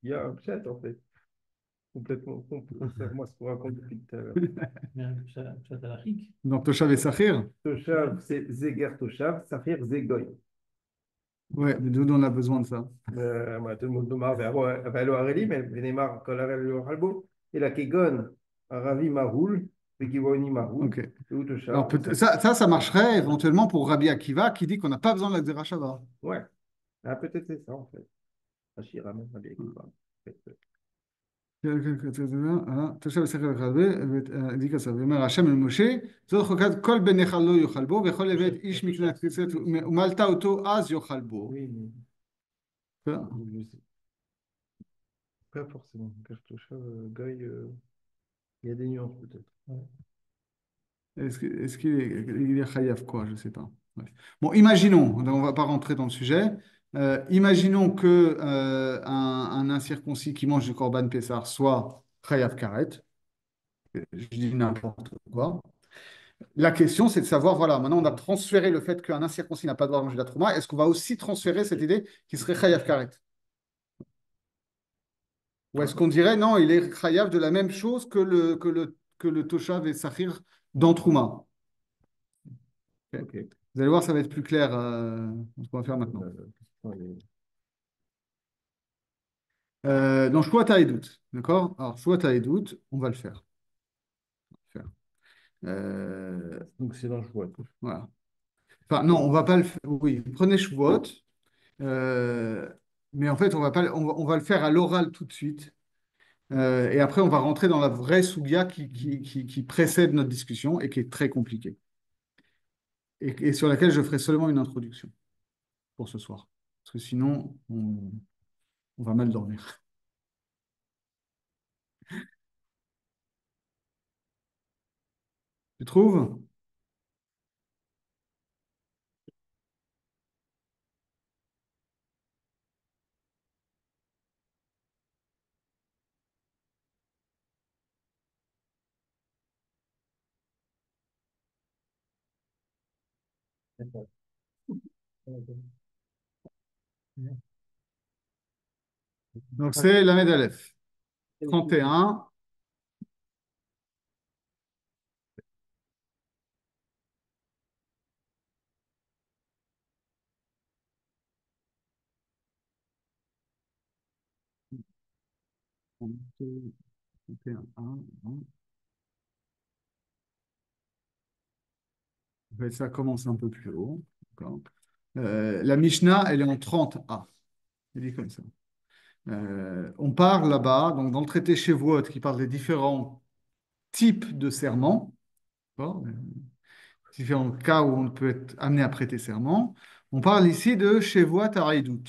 y a un chat en fait, complètement contrairement à ce qu'on raconte depuis tout à l'heure. Ça t'a la hic. Donc, Toshav et Sachir? Toshav, c'est Zeger Toshav, Safir Zegoy. Ouais, mais d'où on a besoin de ça? ما تلمود دماغ فعلوا أغلي من نيمار قال له حلبو إلى كيغون غافي ماغول بيجيبوني ماغول Ok. وتشاف Alors, ça marcherait éventuellement pour Rabbi Akiva qui dit qu'on n'a pas besoin de la Xéra Shavah. Ouais, ah, peut-être c'est ça en fait. Achira même avec quoi. תושב בשכל אחד dit comme ça, ואומר השם אל משה, זאת חוקת כל בן נכר לא יאכל בו, וכל לבית איש מקנה כנסת ומלת אותו אז יאכל בו. Oui, mais je sais pas forcément. Kartoucha, Goy, il y a des nuances peut-être. Ouais. Est-ce qu'il est chayav quoi? Je ne sais pas. Ouais. Bon, imaginons, on ne va pas rentrer dans le sujet, imaginons que un incirconcis qui mange du korban Pessar soit chayav karet, je dis n'importe quoi. La question, c'est de savoir, voilà, maintenant on a transféré le fait qu'un incirconcis n'a pas le droit de manger de la trouma. Est-ce qu'on va aussi transférer cette idée qu'il serait chayav karet? Ou est-ce qu'on dirait, non, il est chayav de la même chose que le toshav et sachir dans trouma? Ok. Ok. Vous allez voir, ça va être plus clair ce qu'on va faire maintenant. Donc, Shouata et doute. D'accord? Alors, Shouata et doute, on va le faire. Faire. Donc c'est dans le choix. Voilà. Enfin, non, on va pas le faire. Oui, prenez Shavuot. euh, mais en fait, on va le faire à l'oral tout de suite. Et après, on va rentrer dans la vraie Sougia qui précède notre discussion et qui est très compliquée. Et sur laquelle je ferai seulement une introduction pour ce soir. Parce que sinon, on va mal dormir. Tu trouves? Donc, c'est la Aleph. 31. En fait, ça commence un peu plus haut. D'accord. La Mishnah, elle est en 30a. Elle est comme ça. On parle là-bas, donc dans le traité Shevuot, qui parle des différents types de serments, d'accord, différents cas où on peut être amené à prêter serment. On parle ici de Shevuot Araïdout.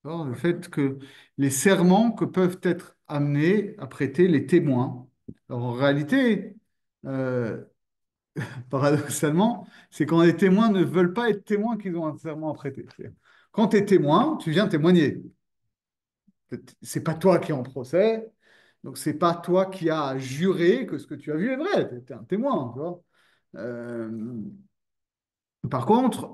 Le fait que les serments que peuvent être amenés à prêter les témoins. Alors, en réalité, euh, paradoxalement, c'est quand les témoins ne veulent pas être témoins qu'ils ont un serment à prêter. Quand tu es témoin, tu viens témoigner. C'est pas toi qui es en procès, donc c'est pas toi qui as juré que ce que tu as vu est vrai. Tu es un témoin, tu vois. Euh, Par contre,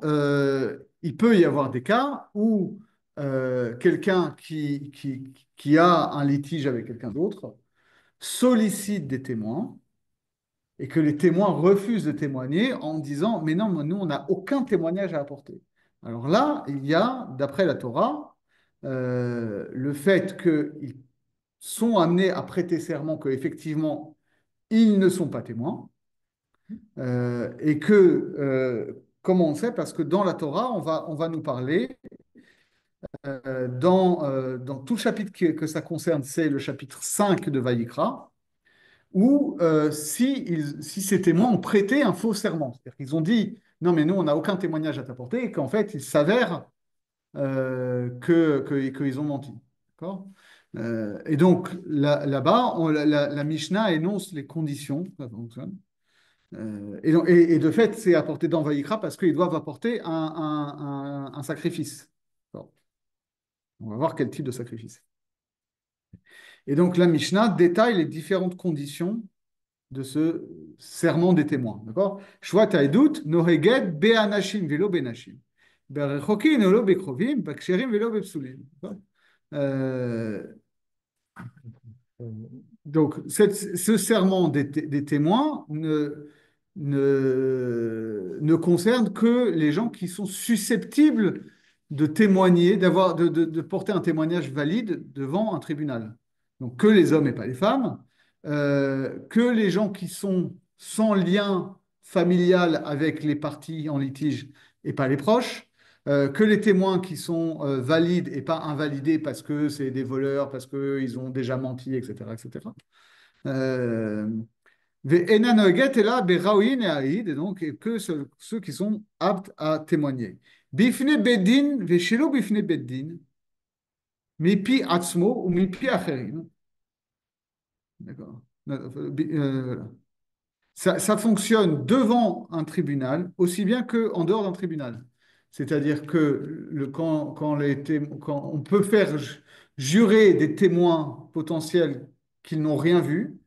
il peut y avoir des cas où quelqu'un qui a un litige avec quelqu'un d'autre sollicite des témoins et que les témoins refusent de témoigner en disant, mais non, nous, on n'a aucun témoignage à apporter. Alors là, il y a, d'après la Torah, le fait qu'ils sont amenés à prêter serment qu'effectivement, ils ne sont pas témoins, et que, comment on sait? Parce que dans la Torah, on va nous parler, dans tout le chapitre que ça concerne, c'est le chapitre 5 de Vaïkra, où si ces témoins ont prêté un faux serment, c'est-à-dire qu'ils ont dit, non mais nous, on n'a aucun témoignage à t'apporter, et qu'en fait, il s'avère qu'ils ont menti. D'accord? Et donc, là-bas, la Mishnah énonce les conditions. Ça fonctionne. Et de fait, c'est apporté dans Vaïkra parce qu'ils doivent apporter un sacrifice. Bon, on va voir quel type de sacrifice. Et donc, la Mishnah détaille les différentes conditions de ce serment des témoins. D'accord? Shvat haedut noheged be'anashim velo benashim. Be'rechokin velo bekrovim, be'ksherim velo bepsulim. D'accord. Euh, donc, ce serment des témoins ne concerne que les gens qui sont susceptibles de témoigner, de porter un témoignage valide devant un tribunal. Donc, que les hommes et pas les femmes, que les gens qui sont sans lien familial avec les parties en litige et pas les proches, que les témoins qui sont valides et pas invalidés parce que c'est des voleurs, parce qu'ils ont déjà menti, etc., etc. Euh, Ve'enan noeget ela beraouin et aïd, et donc et que ceux qui sont aptes à témoigner. Bifne beddin ve'shelo bifne beddin, mipi atzmo ou mipi acherim. D'accord. Voilà. Ça fonctionne devant un tribunal aussi bien qu'en dehors d'un tribunal. C'est-à-dire que quand on peut faire jurer des témoins potentiels qu'ils n'ont rien vu,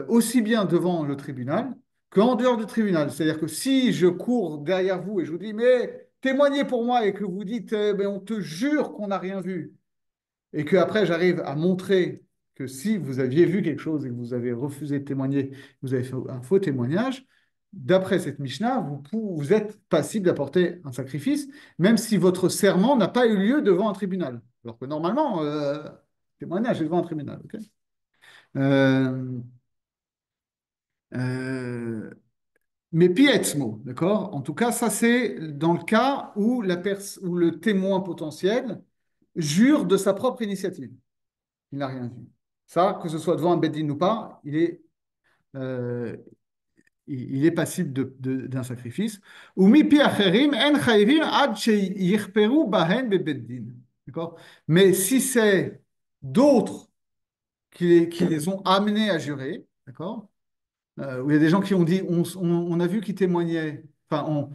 aussi bien devant le tribunal qu'en dehors du tribunal. C'est-à-dire que si je cours derrière vous et je vous dis, mais témoignez pour moi et que vous dites, ben, on te jure qu'on n'a rien vu, et qu'après j'arrive à montrer que si vous aviez vu quelque chose et que vous avez refusé de témoigner, vous avez fait un faux témoignage, d'après cette Mishnah, vous êtes passible d'apporter un sacrifice, même si votre serment n'a pas eu lieu devant un tribunal. Alors que normalement, témoignage est devant un tribunal. Ok. Euh, euh, mais pietzmo, d'accord? En tout cas, ça c'est dans le cas où, où le témoin potentiel jure de sa propre initiative. Il n'a rien vu. Ça, que ce soit devant un beddin ou pas, euh, il est passible d'un sacrifice. Ou mipi acherim en chayvim ad sheyichperu bahen bebeddin. D'accord? Mais si c'est d'autres qui les ont amenés à jurer, d'accord? Où il y a des gens qui ont dit, on a vu qui témoignait, enfin,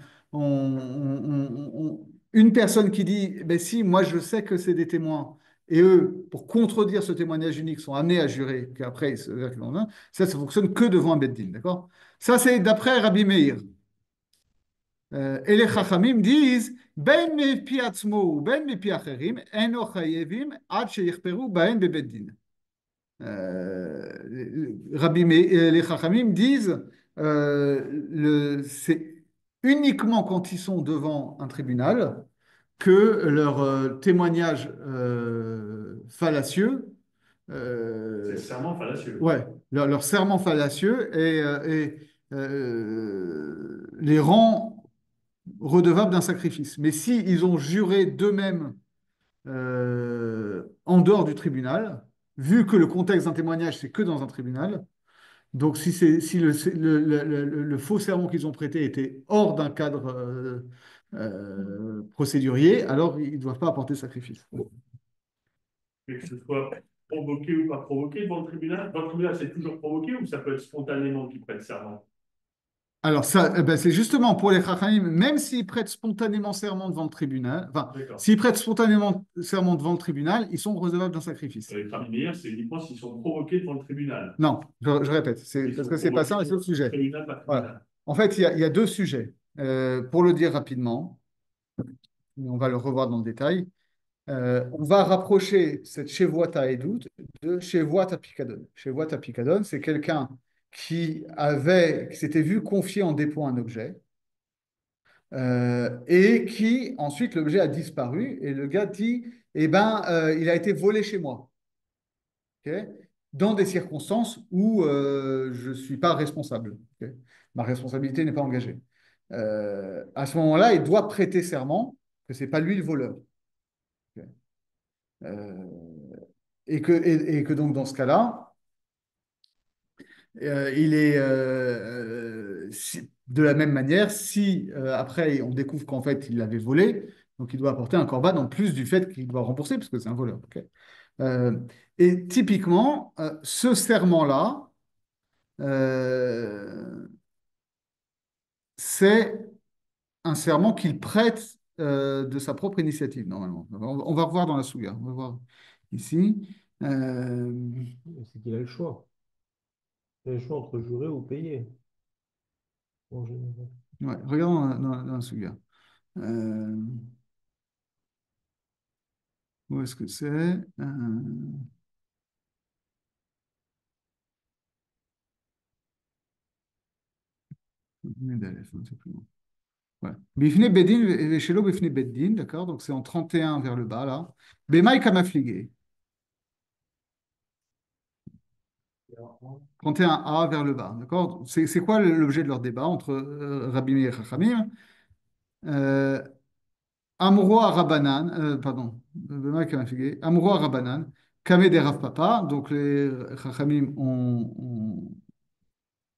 une personne qui dit, ben si, moi je sais que c'est des témoins, et eux, pour contredire ce témoignage unique, sont amenés à jurer qu'après, ça fonctionne que devant un beddin, d'accord? Ça, c'est d'après Rabbi Meir. Et les Chachamim disent, ben mepi atzmo ou ben mepi acherim, eno chayevim ad sheyichperu bahen bebeddin. Les Chachamim disent c'est uniquement quand ils sont devant un tribunal que leur témoignage fallacieux, C'est le serment fallacieux. ouais, leur serment fallacieux les rend redevables d'un sacrifice. Mais si ils ont juré d'eux-mêmes en dehors du tribunal, vu que le contexte d'un témoignage, c'est que dans un tribunal. Donc, si le faux serment qu'ils ont prêté était hors d'un cadre procédurier, alors ils ne doivent pas apporter sacrifice. Mais que ce soit provoqué ou pas provoqué devant le tribunal. Dans le tribunal, c'est toujours provoqué ou ça peut être spontanément qu'ils prennent serment? Alors, ça, ben, c'est justement pour les Chachamim, même s'ils prêtent spontanément serment devant le tribunal, enfin, D'accord. s'ils prêtent spontanément serment devant le tribunal, ils sont redevables d'un sacrifice. Les meilleurs, c'est uniquement s'ils sont provoqués devant le tribunal. Non, je répète, Ils parce sont que c'est pas ça, mais provoqués c'est le devant le sujet. tribunal, pas le Voilà. tribunal. En fait, il y a deux sujets. Pour le dire rapidement, mais on va le revoir dans le détail. On va rapprocher cette Shevuat Haedut de Shevuat HaPikadon. Shevuat HaPikadon, c'est quelqu'un qui s'était vu confier en dépôt un objet et qui, ensuite, l'objet a disparu et le gars dit, eh ben, il a été volé chez moi. Ok. Dans des circonstances où je ne suis pas responsable. Ok. Ma responsabilité n'est pas engagée. À ce moment-là, il doit prêter serment que ce n'est pas lui le voleur. Ok. Et que donc dans ce cas-là, de la même manière, si après on découvre qu'en fait il l'avait volé, Donc, il doit apporter un corban en plus du fait qu'il doit rembourser, parce que c'est un voleur. Ok. Euh, et typiquement, ce serment-là, euh, c'est un serment qu'il prête de sa propre initiative, normalement. On va revoir dans la Souga. On va voir ici. Euh, C'est qu'il a le choix. Il a le choix entre jurer ou payer. En général. ouais, regardons dans la Souga. Euh, où est-ce que c'est? Medalef, un peu plus loin. Ouais. Bifne Bedin, Veshelo Bifne Beddin, d'accord? Donc c'est en 31 vers le bas, là. Bemaï Kamafligé. 31a vers le bas, d'accord? C'est quoi l'objet de leur débat entre Rabbi Meir et Chachamim? Euh, Amro à Rabbanan, pardon, Bemaï Kamafligé. Amro à Rabbanan, Kameh de Rav Papa. Donc les Chachamim on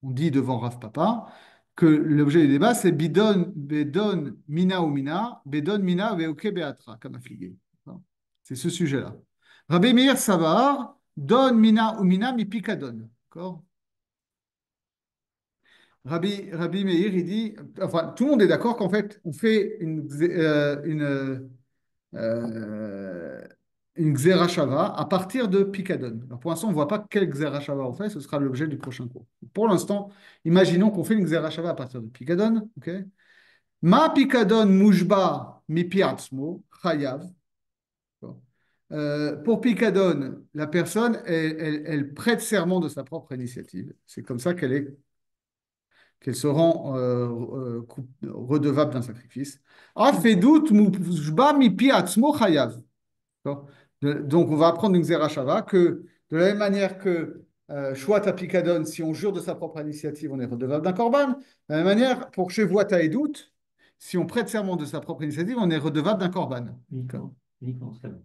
dit devant Rav Papa que l'objet du débat, c'est Bidon, Bedon, Mina ou Mina, Bedon, Mina, Veoke, Beatra, comme affligé. C'est ce sujet-là. Rabbi Meir Savar, Don, Mina ou Mina, mi Pikadon. D'accord. Rabbi Meir, il dit, enfin, tout le monde est d'accord qu'en fait, on fait euh, une Xerashava à partir de Picadon. Alors pour l'instant, on ne voit pas quel Xerashava on fait, ce sera l'objet du prochain cours. Pour l'instant, imaginons qu'on fait une Xerashava à partir de Picadon. Ok. Ma Picadon Mujba mi Piatzmo, Chayav. Pour Picadon, la personne, elle prête serment de sa propre initiative. C'est comme ça qu'elle se rend redevable d'un sacrifice. Afedut Mujba mi Piatzmo, Chayav. D'accord. Donc, on va apprendre une Xerashava que de la même manière que Shwat Apikadon, si on jure de sa propre initiative, on est redevable d'un korban. De la même manière, pour Shevuata et doute, si on prête serment de sa propre initiative, on est redevable d'un korban. Uniquement, uniquement dans ce cas-là.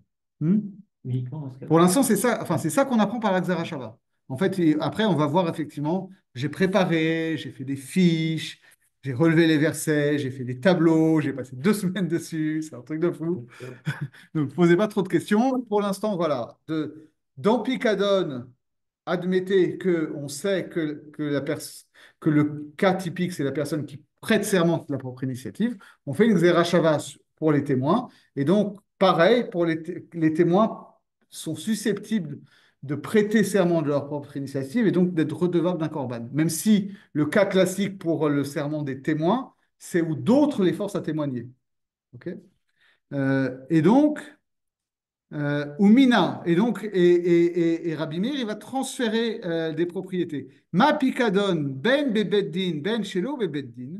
Hmm. Uniquement dans ce cas-là. Pour l'instant, c'est ça, enfin, c'est ça qu'on apprend par la Xerashava. En fait, après, on va voir effectivement, j'ai préparé, j'ai fait des fiches, j'ai relevé les versets, j'ai fait des tableaux, j'ai passé 2 semaines dessus, c'est un truc de fou. Ne posez pas trop de questions. Pour l'instant, voilà. Dans Picadon, admettez qu'on sait que le cas typique, c'est la personne qui prête serment de la propre initiative. On fait une Xerashava pour les témoins. Et donc, pareil, pour les témoins sont susceptibles de prêter serment de leur propre initiative et donc d'être redevables d'un korban. Même si le cas classique pour le serment des témoins, c'est où d'autres les forcent à témoigner. OK. Et donc, ou Mina, et Rabbi Meir, il va transférer des propriétés. Ma Pikadon, ben bebeddin, ben shelo bebeddin.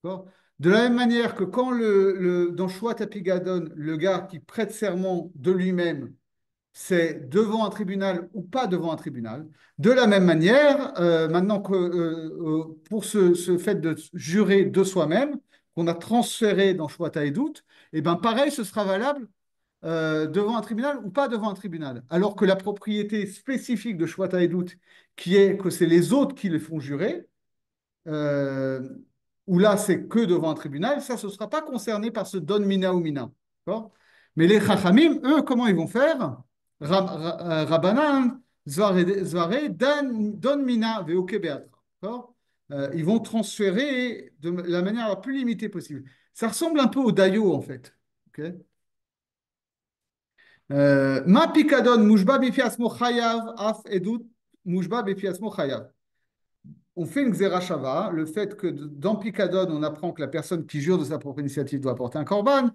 D'accord. De la même manière que quand dans Shwat Apikadon, le gars qui prête serment de lui-même, c'est devant un tribunal ou pas devant un tribunal. De la même manière, maintenant que pour ce fait de jurer de soi-même, qu'on a transféré dans Shwat Haedut, et ben pareil, ce sera valable devant un tribunal ou pas devant un tribunal. Alors que la propriété spécifique de Shwata Edut, qui est que c'est les autres qui les font jurer, euh, où là c'est que devant un tribunal, ça ce ne sera pas concerné par ce don mina ou mina. D'accord. Mais les chachamim, eux, comment ils vont faire? Rabbanan, Zvare, don mina, veoke beatra. D'accord. Ils vont transférer de la manière la plus limitée possible. Ça ressemble un peu au dayo en fait. Ok. Ma pikadon mujba bifiasmo chayav af edut mujba bifiasmo chayav. On fait une xerashava, le fait que dans Picadon, on apprend que la personne qui jure de sa propre initiative doit apporter un korban.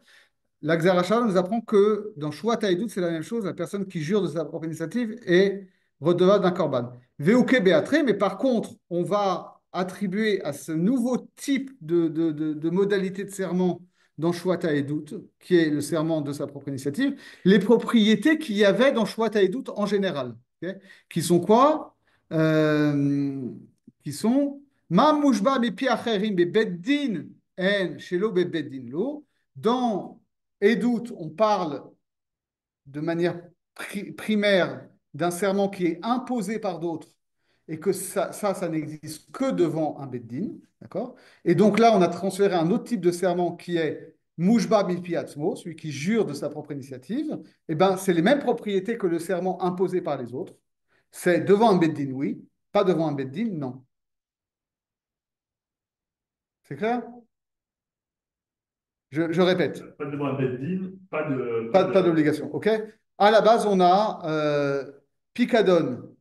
La xerashava nous apprend que dans Shua Taïdout, c'est la même chose, la personne qui jure de sa propre initiative est redevable d'un korban. Veuke beatre, mais par contre, on va attribuer à ce nouveau type de modalité de serment dans Shua Taïdout, qui est le serment de sa propre initiative, les propriétés qu'il y avait dans Shua Taïdout en général. Ok. Qui sont quoi? Euh, qui sont Ma mouchba bepi acherim bebeddin en shelo bebeddin lo. Dans Edout, on parle de manière primaire d'un serment qui est imposé par d'autres et que ça n'existe que devant un beddin, d'accord? Et donc là, on a transféré un autre type de serment qui est Mouchba milpi atzmo, celui qui jure de sa propre initiative, eh ben, c'est les mêmes propriétés que le serment imposé par les autres. C'est devant un beddin, oui. Pas devant un beddin, non. C'est clair? Je répète. Pas de droit d'Eddin, Pas d'obligation. OK? À la base, on a picadone,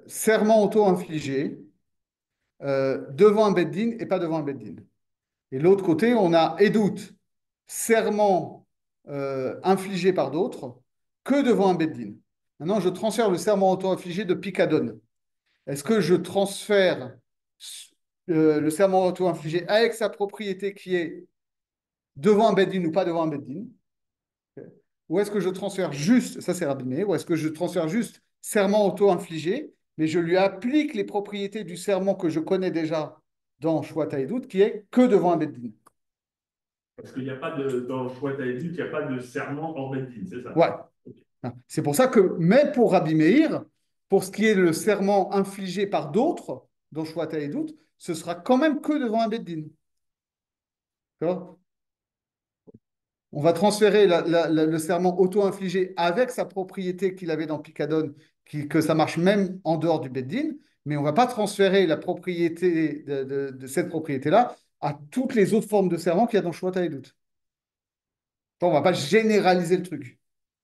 serment auto-infligé, devant un beddin et pas devant un beddin. Et de l'autre côté, on a edout, serment infligé par d'autres, que devant un beddin. Maintenant, je transfère le serment auto-infligé de picadone. Est-ce que je transfère le serment auto-infligé avec sa propriété qui est devant un beddin ou pas devant un beddin? Ou est-ce que je transfère juste, ça c'est rabbiné, ou est-ce que je transfère juste serment auto-infligé, mais je lui applique les propriétés du serment que je connais déjà dans Shwata et doute, qui est que devant un beddin? Parce qu'il n'y a pas de, dans le choix d'Eddin, il n'y a pas de serment hors d'Eddin, c'est ça? Ouais. C'est pour ça que, même pour Rabbi Meir, pour ce qui est le serment infligé par d'autres, dans Shwata et doute, ce sera quand même que devant un beddin. D'accord? On va transférer le serment auto-infligé avec sa propriété qu'il avait dans Picadone, que ça marche même en dehors du Beddin, mais on ne va pas transférer la propriété de cette propriété-là à toutes les autres formes de serment qu'il y a dans Shwata et Doute. On ne va pas généraliser le truc.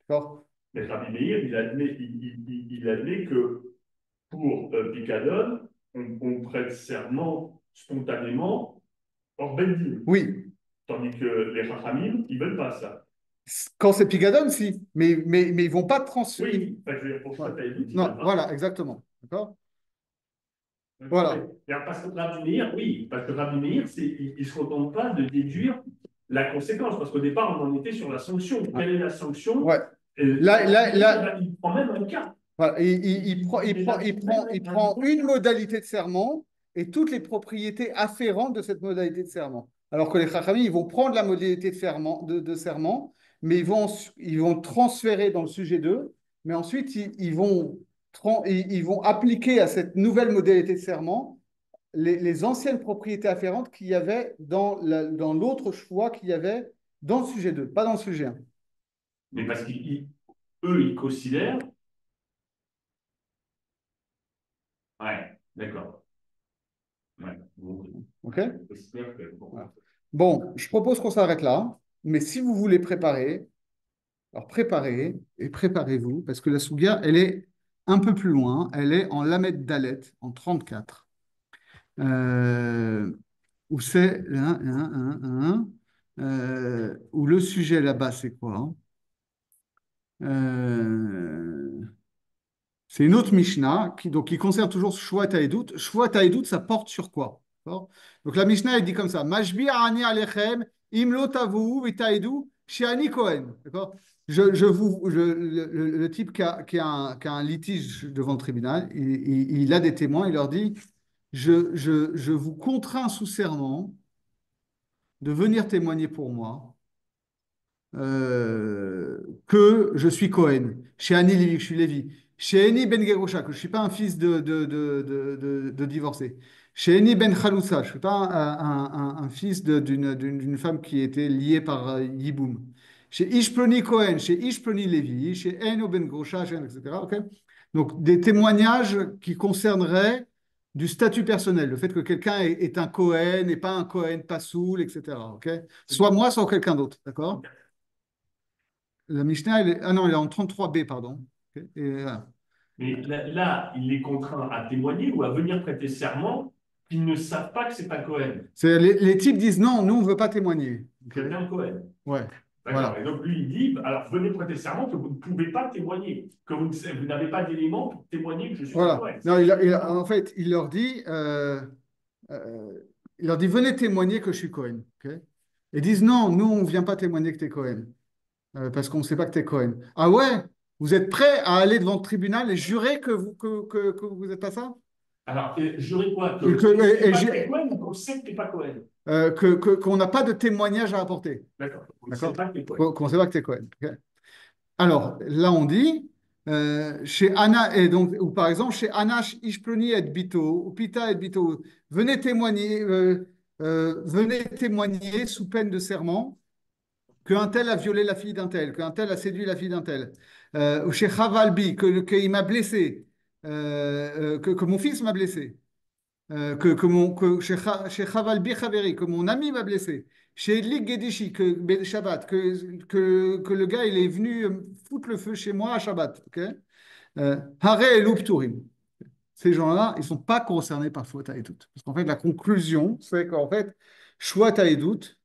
D'accord? Mais Rabbi Meir, il admet que pour Picadone, on prête serment spontanément hors Beddin. Oui. Tandis que les Chachamim, ils ne veulent pas ça. Quand c'est Picadone, si. Mais ils ne vont pas transférer. Oui, enfin, je veux dire, pour Shwata et Doute, ils ne Non, veulent pas. voilà, exactement. D'accord? Voilà. Parce que Rabbi Meir, oui, parce que Rabbi Meir, il ne se contente pas de déduire la conséquence, parce qu'au départ, on en était sur la sanction. Quelle est la sanction? Ouais. Il prend même un cas. Voilà, il prend une modalité de serment et toutes les propriétés afférentes de cette modalité de serment. Alors que les Chachamim, ils vont prendre la modalité de serment, mais ils vont transférer dans le sujet 2, mais ensuite ils vont appliquer à cette nouvelle modalité de serment les anciennes propriétés afférentes qu'il y avait dans l'autre choix qu'il y avait dans le sujet 2, pas dans le sujet 1. Mais parce qu'eux, ils considèrent. Ouais, d'accord. Ouais, OK? j'espère que, bon. Voilà. Bon, je propose qu'on s'arrête là, mais si vous voulez préparer, alors préparez et préparez-vous, parce que la Souga, elle est un peu plus loin, elle est en Lamed Dalet, en 34, où c'est où le sujet là-bas, c'est quoi? C'est une autre Mishnah qui concerne toujours Shvuat Haïdout. Shvuat Haïdout, ça porte sur quoi? D'accord. Donc la Mishnah, elle dit comme ça: Mashbi ani alechem, imlo tavu v'taïdou, she'ani Kohen. D'accord? Le type qui a un litige devant le tribunal, il a des témoins, il leur dit: je vous contrains sous serment de venir témoigner pour moi que je suis Cohen. Chez Annie Lévi, que je suis Lévi. Chez Eni Ben Gerosha, que je ne suis pas un fils de divorcé. Chez Eni Ben Chaloussa, je ne suis pas un fils d'une femme qui était liée par Yiboum. Chez Ishploni Cohen, chez Ishploni Lévi, chez Eno Ben Gerosha, etc. Okay. Donc des témoignages qui concerneraient du statut personnel, le fait que quelqu'un est un Cohen et pas un Cohen Passoul, etc. Okay. Soit moi, soit quelqu'un d'autre. D'accord? La Mishnah, ah non, elle est en 33b, pardon. Ok. Mais là, il les contraint à témoigner ou à venir prêter serment qu'ils ne savent pas que c'est pas Cohen. Les types disent non, nous, on ne veut pas témoigner. C'est Okay. bien Cohen. Ouais. D'accord. Voilà. Et donc lui, il dit, alors venez prêter serment que vous ne pouvez pas témoigner, que vous n'avez pas d'éléments pour témoigner que je suis Voilà. Cohen. Non, en fait, il leur dit, venez témoigner que je suis Cohen. Okay. Ils disent non, nous, on ne vient pas témoigner que tu es Cohen, parce qu'on ne sait pas que tu es Cohen. Ah ouais? Vous êtes prêts à aller devant le tribunal et jurer que vous n'êtes pas ça? Alors, jurer quoi? Et Que que- tu et n'es j'ai- pas Cohen ou qu'on sait que tu n'es pas Cohen? qu'on n'a pas de témoignage à apporter. D'accord. On ne D'accord. sait pas que tu es Cohen. Qu'on ne sait pas que tu es Cohen. Ok. Alors, là, on dit, chez Anna, et donc, ou par exemple, chez Anash Ishploni et Bito, ou Pita et Bito, venez témoigner, venez témoigner sous peine de serment qu'un tel a violé la fille d'un tel, qu'un tel a séduit la fille d'un tel, ou chez Chavalbi, qu'il m'a blessé, que mon fils m'a blessé, chez Chavalbi Chaveri, que mon ami m'a blessé, chez Edlik Gedishi, Shabbat, que le gars il est venu foutre le feu chez moi à Shabbat. Ok. Hare Elou Pturim. Ces gens-là, ils ne sont pas concernés par faute à édoute. Parce qu'en fait, la conclusion, c'est qu'en fait, Shouat à édoute,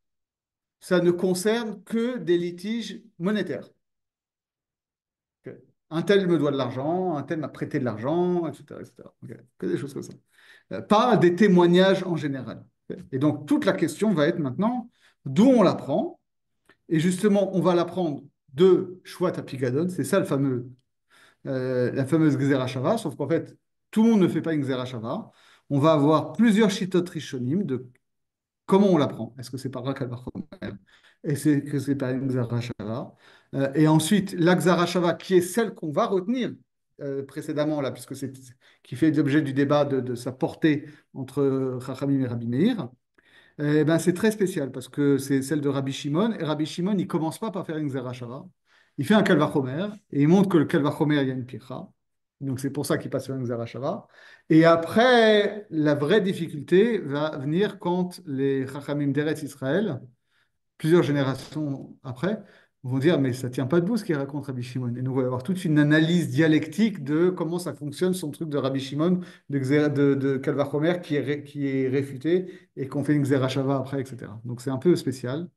ça ne concerne que des litiges monétaires. Ok. Un tel me doit de l'argent, un tel m'a prêté de l'argent, etc. etc. Ok. Que des choses comme ça. Pas des témoignages en général. Ok. Et donc, toute la question va être maintenant d'où on la prend. Et justement, on va la prendre de Shouat à Pigadon. C'est ça la fameuse Gzera Shava, sauf qu'en fait, tout le monde ne fait pas une Gzera Shava. On va avoir plusieurs Shitot Rishonim de comment on l'apprend. Est-ce que c'est par Rakal Vachomer? Est-ce que c'est par une Gzera Shava? Et ensuite, la Gzera Shava, qui est celle qu'on va retenir précédemment, là, puisque c'est qui fait l'objet du débat de sa portée entre Chachamim et Rabbi Meir. Eh ben, c'est très spécial parce que c'est celle de Rabbi Shimon. Et Rabbi Shimon, il commence pas par faire une Gzera Shava. Il fait un Kalvachomer et il montre que le Kalvachomer, il y a une Pircha. Donc c'est pour ça qu'il passe sur une Gzera Shava. Et après, la vraie difficulté va venir quand les Chachamim d'Eretz Israël, plusieurs générations après, vont dire mais ça tient pas debout ce qu'il raconte Rabbi Shimon. Et nous allons avoir toute une analyse dialectique de comment ça fonctionne son truc de Rabbi Shimon, de Kal Vachomer qui est réfuté et qu'on fait une Gzera Shava après, etc. Donc c'est un peu spécial.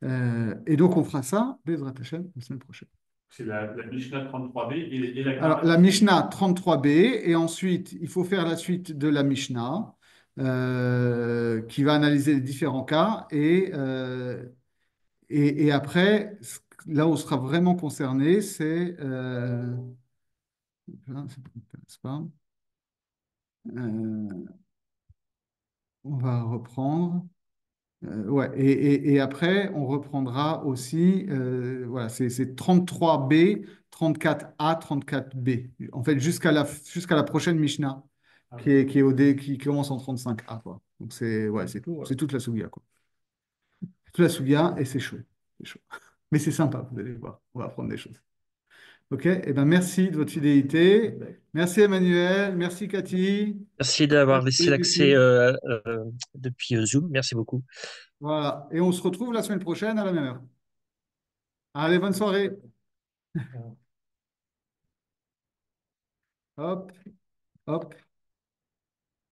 Et donc on fera ça, Bezrat Hashem, la semaine prochaine. C'est la Mishnah 33b et la Alors la Mishnah 33b, et ensuite il faut faire la suite de la Mishnah qui va analyser les différents cas et après, là où on sera vraiment concerné, c'est. Ça ne m'intéresse pas. Euh, on va reprendre. Ouais, et après, on reprendra aussi. Voilà, c'est 33b, 34a, 34b. En fait, jusqu'à la prochaine Mishnah, Ah qui commence en 35a, quoi. Donc, c'est ouais, C'est tout, ouais. c'est toute la Sougia, quoi. Toute la Sougia, et c'est chaud. C'est chaud. Mais c'est sympa, vous allez voir. On va apprendre des choses. Ok, eh ben merci de votre fidélité. Merci Emmanuel, merci Cathy. Merci d'avoir laissé l'accès Et depuis Zoom. Merci beaucoup. voilà, et on se retrouve la semaine prochaine à la même heure. Allez, bonne soirée. Hop, hop.